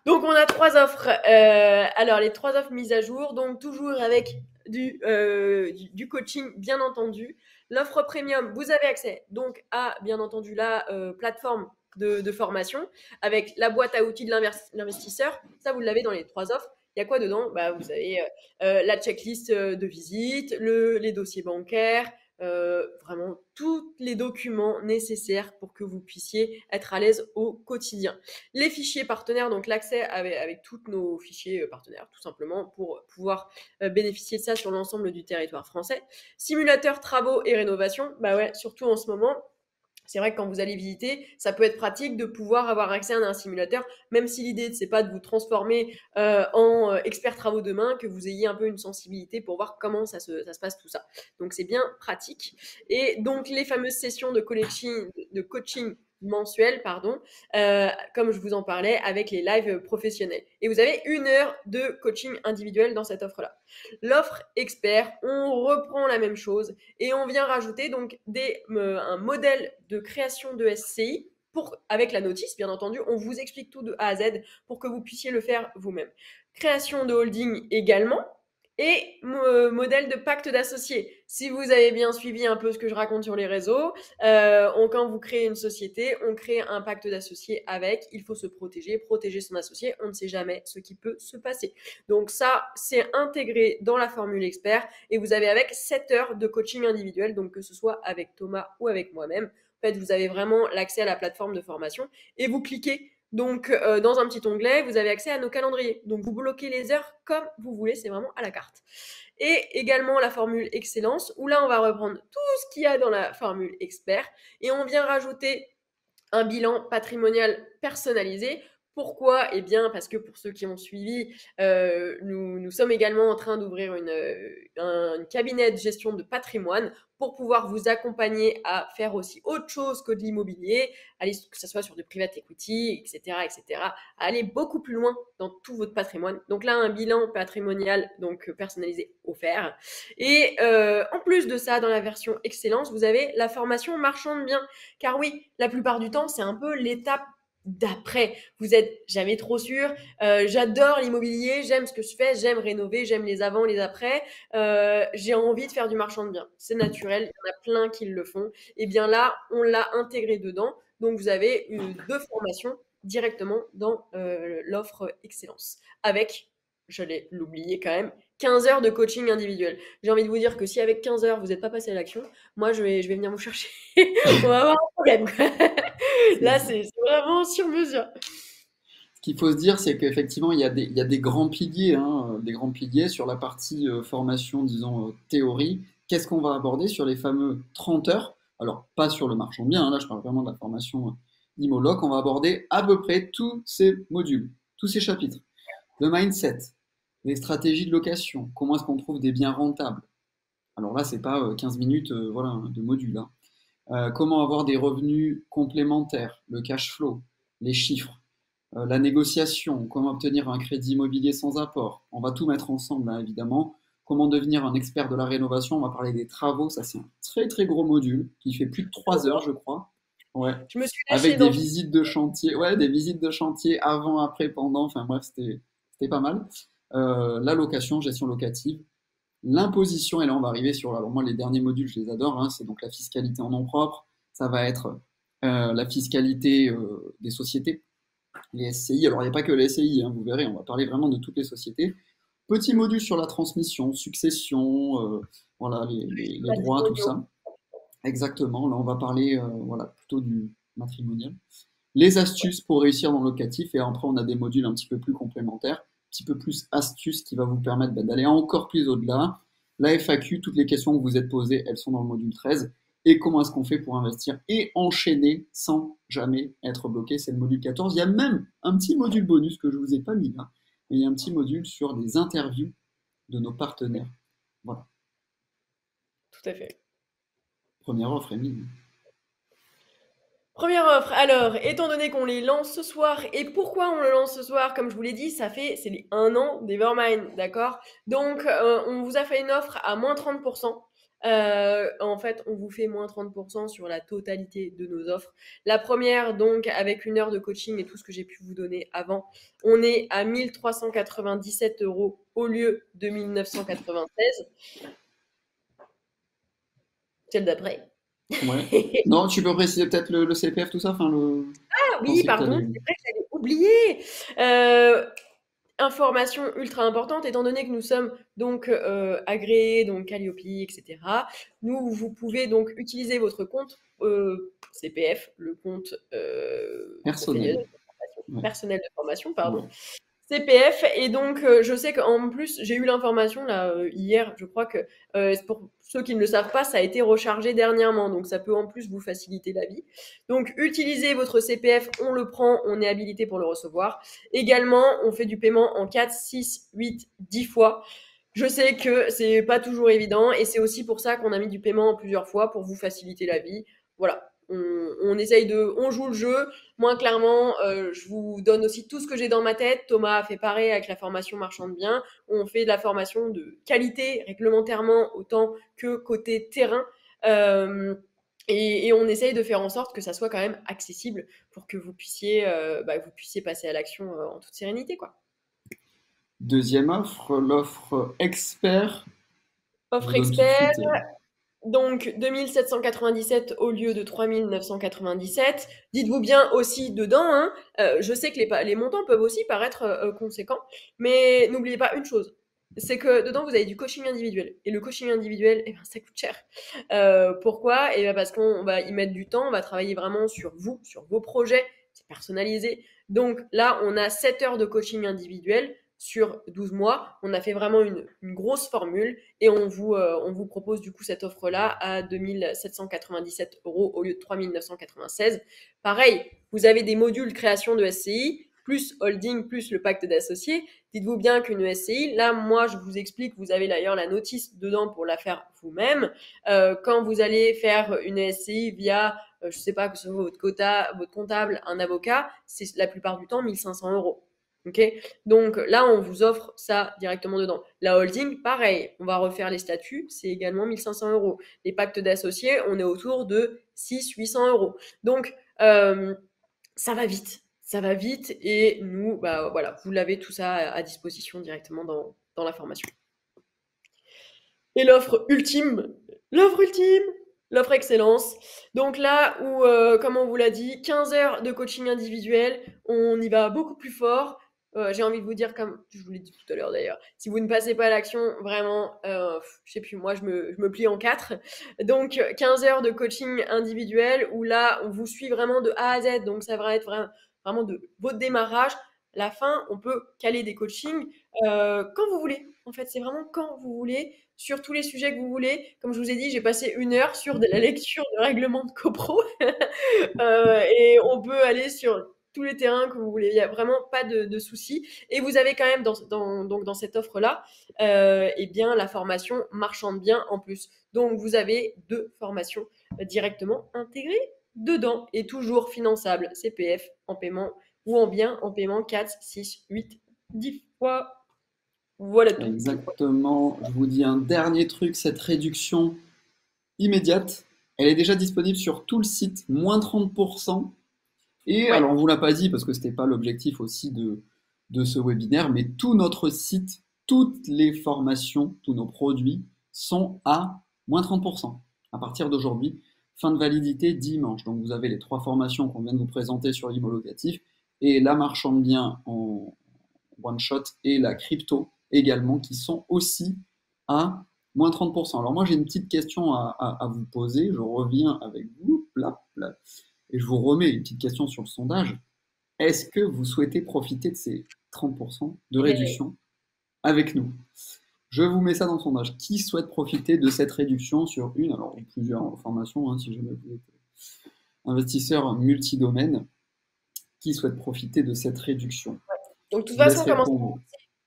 Donc on a 3 offres. Alors les 3 offres mises à jour, donc toujours avec du coaching, bien entendu. L'offre premium, vous avez accès donc à bien entendu la plateforme de formation avec la boîte à outils de l'investisseur. Ça, vous l'avez dans les 3 offres. Il y a quoi dedans? Bah, vous avez la checklist de visite, les dossiers bancaires, vraiment tous les documents nécessaires pour que vous puissiez être à l'aise au quotidien. Les fichiers partenaires, donc l'accès avec tous nos fichiers partenaires, tout simplement, pour pouvoir bénéficier de ça sur l'ensemble du territoire français. Simulateur travaux et rénovation, bah ouais, surtout en ce moment, c'est vrai que quand vous allez visiter, ça peut être pratique de pouvoir avoir accès à un simulateur, même si l'idée, c'est pas de vous transformer en expert travaux demain, que vous ayez un peu une sensibilité pour voir comment ça se passe tout ça. Donc c'est bien pratique. Et donc les fameuses sessions de coaching mensuel, pardon, comme je vous en parlais, avec les lives professionnels. Et vous avez 1 heure de coaching individuel dans cette offre-là. L'offre expert, on reprend la même chose et on vient rajouter donc un modèle de création de SCI avec la notice, bien entendu. On vous explique tout de A à Z pour que vous puissiez le faire vous-même. Création de holding également. Et modèle de pacte d'associés. Si vous avez bien suivi un peu ce que je raconte sur les réseaux, quand vous créez une société, on crée un pacte d'associés avec. Il faut se protéger son associé. On ne sait jamais ce qui peut se passer. Donc ça, c'est intégré dans la formule expert. Et vous avez avec 7 heures de coaching individuel, donc que ce soit avec Thomas ou avec moi-même. En fait, vous avez vraiment l'accès à la plateforme de formation et vous cliquez donc, dans un petit onglet, vous avez accès à nos calendriers. Donc, vous bloquez les heures comme vous voulez, c'est vraiment à la carte. Et également la formule excellence, où là, on va reprendre tout ce qu'il y a dans la formule expert et on vient rajouter un bilan patrimonial personnalisé. Pourquoi? Eh bien, parce que pour ceux qui ont suivi, nous sommes également en train d'ouvrir un cabinet de gestion de patrimoine pour pouvoir vous accompagner à faire aussi autre chose que de l'immobilier, aller que ce soit sur du private equity, etc., etc., à aller beaucoup plus loin dans tout votre patrimoine. Donc là, un bilan patrimonial donc personnalisé offert. Et en plus de ça, dans la version excellence, vous avez la formation marchand de biens. Car oui, la plupart du temps, c'est un peu l'étape d'après. Vous êtes jamais trop sûr. J'adore l'immobilier, j'aime ce que je fais, j'aime rénover, j'aime les avant, les après. J'ai envie de faire du marchand de biens. C'est naturel, il y en a plein qui le font. Et bien là, on l'a intégré dedans. Donc vous avez 2 formations directement dans l'offre excellence. Avec, je l'ai l'oublier quand même, 15 heures de coaching individuel. J'ai envie de vous dire que si avec 15 heures, vous n'êtes pas passé à l'action, moi, je vais venir vous chercher. On va avoir un problème. Là, C'est- c'est vraiment sur mesure. Ce qu'il faut se dire, c'est qu'effectivement, il y a des grands piliers, hein, des grands piliers sur la partie formation, disons, théorie. Qu'est-ce qu'on va aborder sur les fameux 30 heures? Alors, pas sur le marchand bien, hein, là, je parle vraiment de la formation Imoloc. On va aborder à peu près tous ces modules, tous ces chapitres. Le mindset, les stratégies de location, comment est-ce qu'on trouve des biens rentables? Alors là, c'est pas 15 minutes voilà, de module, hein. Comment avoir des revenus complémentaires, le cash flow, les chiffres, la négociation, comment obtenir un crédit immobilier sans apport. On va tout mettre ensemble, hein, évidemment. Comment devenir un expert de la rénovation. On va parler des travaux. Ça, c'est un très très gros module qui fait plus de 3 heures, je crois. Ouais. Je me suis lâchée Avec dans des le vide. visites de chantier. Ouais, des visites de chantier avant, après, pendant. Enfin bref, c'était pas mal. La location, gestion locative. L'imposition, et là on va arriver sur, alors moi les derniers modules je les adore, hein, c'est donc la fiscalité en nom propre, ça va être la fiscalité des sociétés, les SCI, alors il n'y a pas que les SCI, hein, vous verrez, on va parler vraiment de toutes les sociétés. Petit module sur la transmission, succession, voilà, les droits, tout Patrimoniaux. ça. Exactement, là on va parler voilà, plutôt du matrimonial. Les astuces pour réussir dans le locatif, et après on a des modules un petit peu plus complémentaires, un petit peu plus astuces qui va vous permettre d'aller encore plus au-delà. La FAQ, toutes les questions que vous êtes posées, elles sont dans le module 13. Et comment est-ce qu'on fait pour investir et enchaîner sans jamais être bloqué? C'est le module 14. Il y a même un petit module bonus que je ne vous ai pas mis là. Mais il y a un petit module sur des interviews de nos partenaires. Voilà. Tout à fait. Première offre, Émile. Première offre. Alors, étant donné qu'on les lance ce soir, et pourquoi on le lance ce soir? Comme je vous l'ai dit, c'est les 1 an d'Evermind, d'accord? Donc, on vous a fait une offre à moins 30%. En fait, on vous fait moins 30% sur la totalité de nos offres. La première, donc, avec 1 heure de coaching et tout ce que j'ai pu vous donner avant, on est à 1397 euros au lieu de 1996. Celle d'après. Ouais. Non, tu peux préciser peut-être le CPF, tout ça, enfin le. Ah Je oui, pensais que tu pardon, allais. c'est vrai que j'avais oublié. Euh, Information ultra importante, étant donné que nous sommes donc agréés, donc Calliope, etc. Vous pouvez donc utiliser votre compte CPF, le compte conseiller Personnel. Ouais. personnel de formation, Ouais. pardon. CPF et donc je sais qu'en plus j'ai eu l'information là hier, je crois que pour ceux qui ne le savent pas, ça a été rechargé dernièrement, donc ça peut en plus vous faciliter la vie. Donc utilisez votre CPF, on le prend, on est habilité pour le recevoir. Également, on fait du paiement en 4, 6, 8, 10 fois. Je sais que c'est pas toujours évident et c'est aussi pour ça qu'on a mis du paiement en plusieurs fois pour vous faciliter la vie. Voilà. on essaye on joue le jeu. Moi, clairement, je vous donne aussi tout ce que j'ai dans ma tête. Thomas a fait pareil avec la formation marchand de biens. On fait de la formation de qualité réglementairement autant que côté terrain. Et on essaye de faire en sorte que ça soit quand même accessible pour que vous puissiez passer à l'action en toute sérénité, quoi. Deuxième offre, l'offre expert. Je Offre vous donne tout de expert, suite. donc 2797 au lieu de 3997. Dites-vous bien aussi dedans, hein, je sais que les montants peuvent aussi paraître conséquents, mais n'oubliez pas une chose, c'est que dedans vous avez du coaching individuel. Et le coaching individuel, eh ben, ça coûte cher. Pourquoi? Eh ben, parce qu'on va y mettre du temps, on va travailler vraiment sur vous, sur vos projets, c'est personnalisé. Donc là, on a 7 heures de coaching individuel sur 12 mois. On a fait vraiment une grosse formule et on vous propose du coup cette offre-là à 2797 € au lieu de 3996. Pareil, vous avez des modules création de SCI, plus holding, plus le pacte d'associés. Dites-vous bien qu'une SCI, là, moi, je vous explique, vous avez d'ailleurs la notice dedans pour la faire vous-même. Quand vous allez faire une SCI via, je sais pas, que ce soit votre comptable, un avocat, c'est la plupart du temps 1500 €. Ok, donc là, on vous offre ça directement dedans. La holding, pareil, on va refaire les statuts, c'est également 1500 €. Les pactes d'associés, on est autour de 600-800 €. Donc, ça va vite, ça va vite, et nous, bah voilà, vous l'avez tout ça à disposition directement dans la formation. Et l'offre ultime, l'offre excellence. Donc là où, comme on vous l'a dit, 15 heures de coaching individuel, on y va beaucoup plus fort. J'ai envie de vous dire, comme je vous l'ai dit tout à l'heure d'ailleurs, si vous ne passez pas à l'action, vraiment, je sais plus, moi je me plie en quatre. Donc 15 heures de coaching individuel où là, on vous suit vraiment de A à Z. Donc ça va être vraiment de votre démarrage. La fin, on peut caler des coachings quand vous voulez. En fait, c'est vraiment quand vous voulez, sur tous les sujets que vous voulez. Comme je vous ai dit, j'ai passé 1 heure sur de la lecture de règlement de copro. Et on peut aller sur tous les terrains que vous voulez. Il n'y a vraiment pas de souci. Et vous avez quand même donc dans cette offre-là, eh bien, la formation marchand de biens en plus. Donc, vous avez 2 formations directement intégrées dedans et toujours finançables, CPF en paiement ou en bien en paiement 4, 6, 8, 10 fois. Voilà tout. Exactement. Je vous dis un dernier truc, cette réduction immédiate, elle est déjà disponible sur tout le site, moins 30%. Et Ouais. alors, on ne vous l'a pas dit parce que ce n'était pas l'objectif aussi de ce webinaire, mais tout notre site, toutes les formations, tous nos produits sont à moins 30% à partir d'aujourd'hui. Fin de validité dimanche. Donc, vous avez les 3 formations qu'on vient de vous présenter sur l'IMO locatif et la marchand de biens en one shot et la crypto également qui sont aussi à moins 30%. Alors moi j'ai une petite question à vous poser, je reviens avec vous, là, là, et je vous remets une petite question sur le sondage. Est-ce que vous souhaitez profiter de ces 30% de Et réduction avec nous? Je vous mets ça dans le sondage. Qui souhaite profiter de cette réduction sur une, alors plusieurs formations, hein, si jamais vous êtes investisseur multidomaine, qui souhaite profiter de cette réduction? donc, de toute Je vous laisse façon, comment répondre.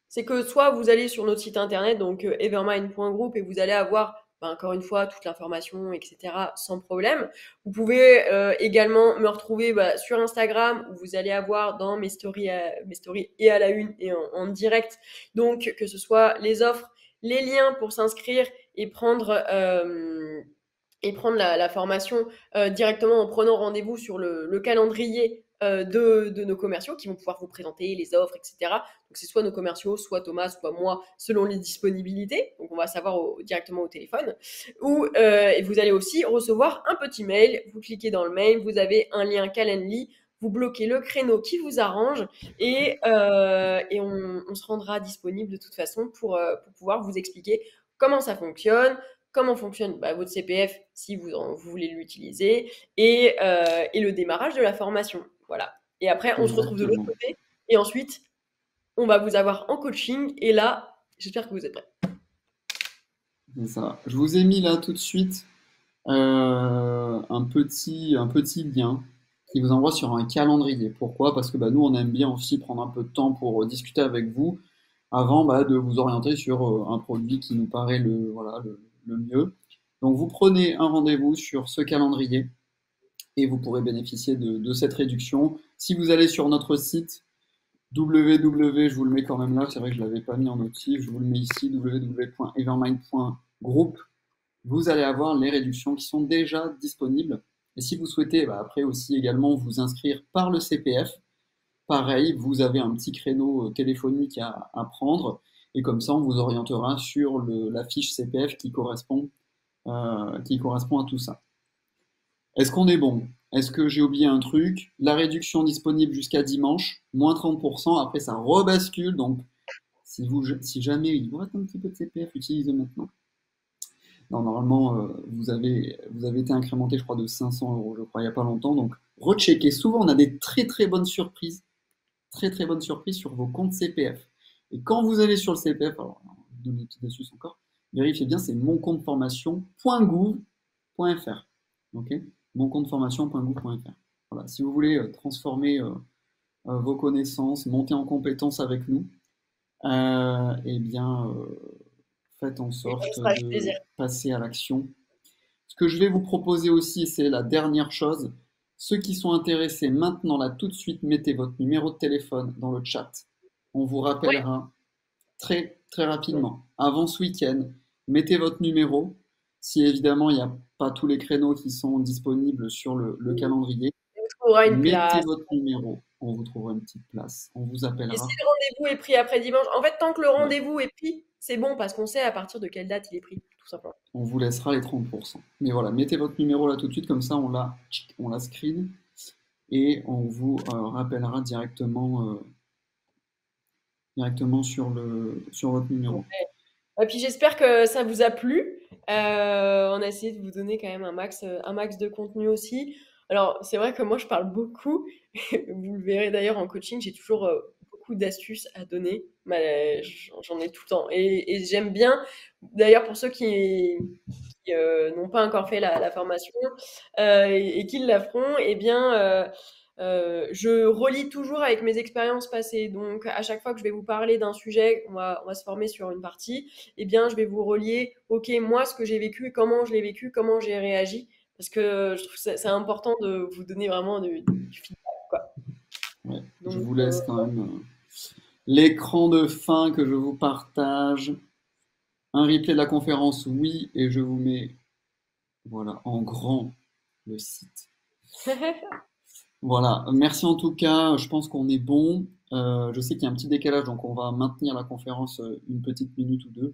c'est que soit vous allez sur notre site internet, donc evermind.group, et vous allez avoir, encore une fois, toute l'information, etc., sans problème. Vous pouvez également me retrouver sur Instagram, où vous allez avoir dans mes stories et à la une et en direct, donc que ce soit les offres, les liens pour s'inscrire et prendre la formation directement en prenant rendez-vous sur le calendrier de nos commerciaux qui vont pouvoir vous présenter les offres, etc. Donc c'est soit nos commerciaux, soit Thomas, soit moi, selon les disponibilités. Donc on va savoir directement au téléphone. Ou et vous allez aussi recevoir un petit mail. Vous cliquez dans le mail, vous avez un lien Calendly. Vous bloquez le créneau qui vous arrange et on se rendra disponible de toute façon pour pouvoir vous expliquer comment ça fonctionne, comment fonctionne votre CPF si vous voulez l'utiliser, et le démarrage de la formation. Voilà. Et après, on se retrouve de l'autre Exactement. côté. Et ensuite, on va vous avoir en coaching. Et là, j'espère que vous êtes prêts. C'est ça. Je vous ai mis là tout de suite un petit lien qui vous envoie sur un calendrier. Pourquoi? Parce que bah, nous, on aime bien aussi prendre un peu de temps pour discuter avec vous avant bah, de vous orienter sur un produit qui nous paraît voilà, le mieux. Donc, vous prenez un rendez-vous sur ce calendrier et vous pourrez bénéficier de cette réduction. Si vous allez sur notre site www, je vous le mets quand même là, c'est vrai que je ne l'avais pas mis en notif, je vous le mets ici, www.evermind.group, vous allez avoir les réductions qui sont déjà disponibles. Et si vous souhaitez après aussi également vous inscrire par le CPF, pareil, vous avez un petit créneau téléphonique à prendre, et comme ça on vous orientera sur la fiche CPF qui correspond à tout ça. Est-ce qu'on est bon? Est-ce que j'ai oublié un truc? La réduction disponible jusqu'à dimanche, moins 30%. Après, ça rebascule. Donc, si jamais il vous reste un petit peu de CPF, utilisez maintenant. Non, normalement, vous avez été incrémenté, je crois, de 500 euros, je crois, il n'y a pas longtemps. Donc, recheckez. Souvent, on a des très très bonnes surprises. Très très bonnes surprises sur vos comptes CPF. Et quand vous allez sur le CPF, alors, je donne des petites astuces encore, vérifiez bien, c'est moncompteformation.gouv.fr. Ok? Moncompteformation.gouv.fr. Voilà. Si vous voulez transformer vos connaissances, monter en compétences avec nous, eh bien, faites en Et ça sorte sera avec plaisir. de passer à l'action. Ce que je vais vous proposer aussi, c'est la dernière chose. Ceux qui sont intéressés maintenant, là, tout de suite, mettez votre numéro de téléphone dans le chat. On vous Oui. rappellera très, très rapidement, avant ce week-end. Mettez votre numéro. Si évidemment, il n'y a pas tous les créneaux qui sont disponibles sur le calendrier, On vous trouvera une mettez place. votre numéro. On vous trouvera une petite place. On vous Et si appellera. le rendez-vous est pris après dimanche, en fait, tant que le Ouais. rendez-vous est pris, c'est bon parce qu'on sait à partir de quelle date il est pris, tout simplement. On vous laissera les 30%. Mais voilà, mettez votre numéro là tout de suite, comme ça on la screen et on vous rappellera directement sur votre numéro. Et puis j'espère que ça vous a plu. On a essayé de vous donner quand même un max de contenu aussi. Alors, c'est vrai que moi, je parle beaucoup. Vous le verrez d'ailleurs en coaching, j'ai toujours beaucoup d'astuces à donner. J'en ai tout le temps. Et j'aime bien, d'ailleurs, pour ceux qui n'ont pas encore fait la formation et qui la feront, eh bien, je relis toujours avec mes expériences passées. Donc, à chaque fois que je vais vous parler d'un sujet, on va se former sur une partie, eh bien, je vais vous relier, ok, moi, ce que j'ai vécu, comment je l'ai vécu, comment j'ai réagi, parce que je trouve que c'est important de vous donner vraiment du feedback, quoi. Ouais, je Donc, vous laisse quand même l'écran de fin que je vous partage. Un replay de la conférence, oui, et je vous mets voilà en grand le site. Voilà, merci en tout cas, je pense qu'on est bon. Je sais qu'il y a un petit décalage, donc on va maintenir la conférence une petite minute ou deux.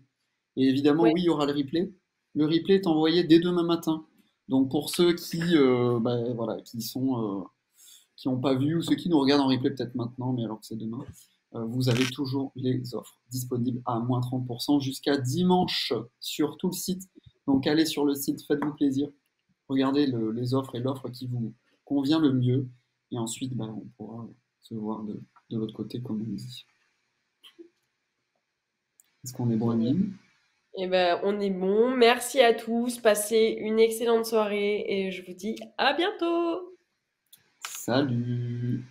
Et évidemment, ouais, oui, il y aura le replay. Le replay est envoyé dès demain matin. Donc pour ceux voilà, qui n'ont pas vu ou ceux qui nous regardent en replay peut-être maintenant, mais alors que c'est demain, vous avez toujours les offres disponibles à moins 30% jusqu'à dimanche sur tout le site. Donc allez sur le site, faites-vous plaisir, regardez les offres et l'offre qui vous convient le mieux. Et ensuite, on pourra se voir de l'autre côté, comme on dit. Est-ce qu'on est bon, Emeline? eh ben, on est bon. Merci à tous. Passez une excellente soirée et je vous dis à bientôt. Salut!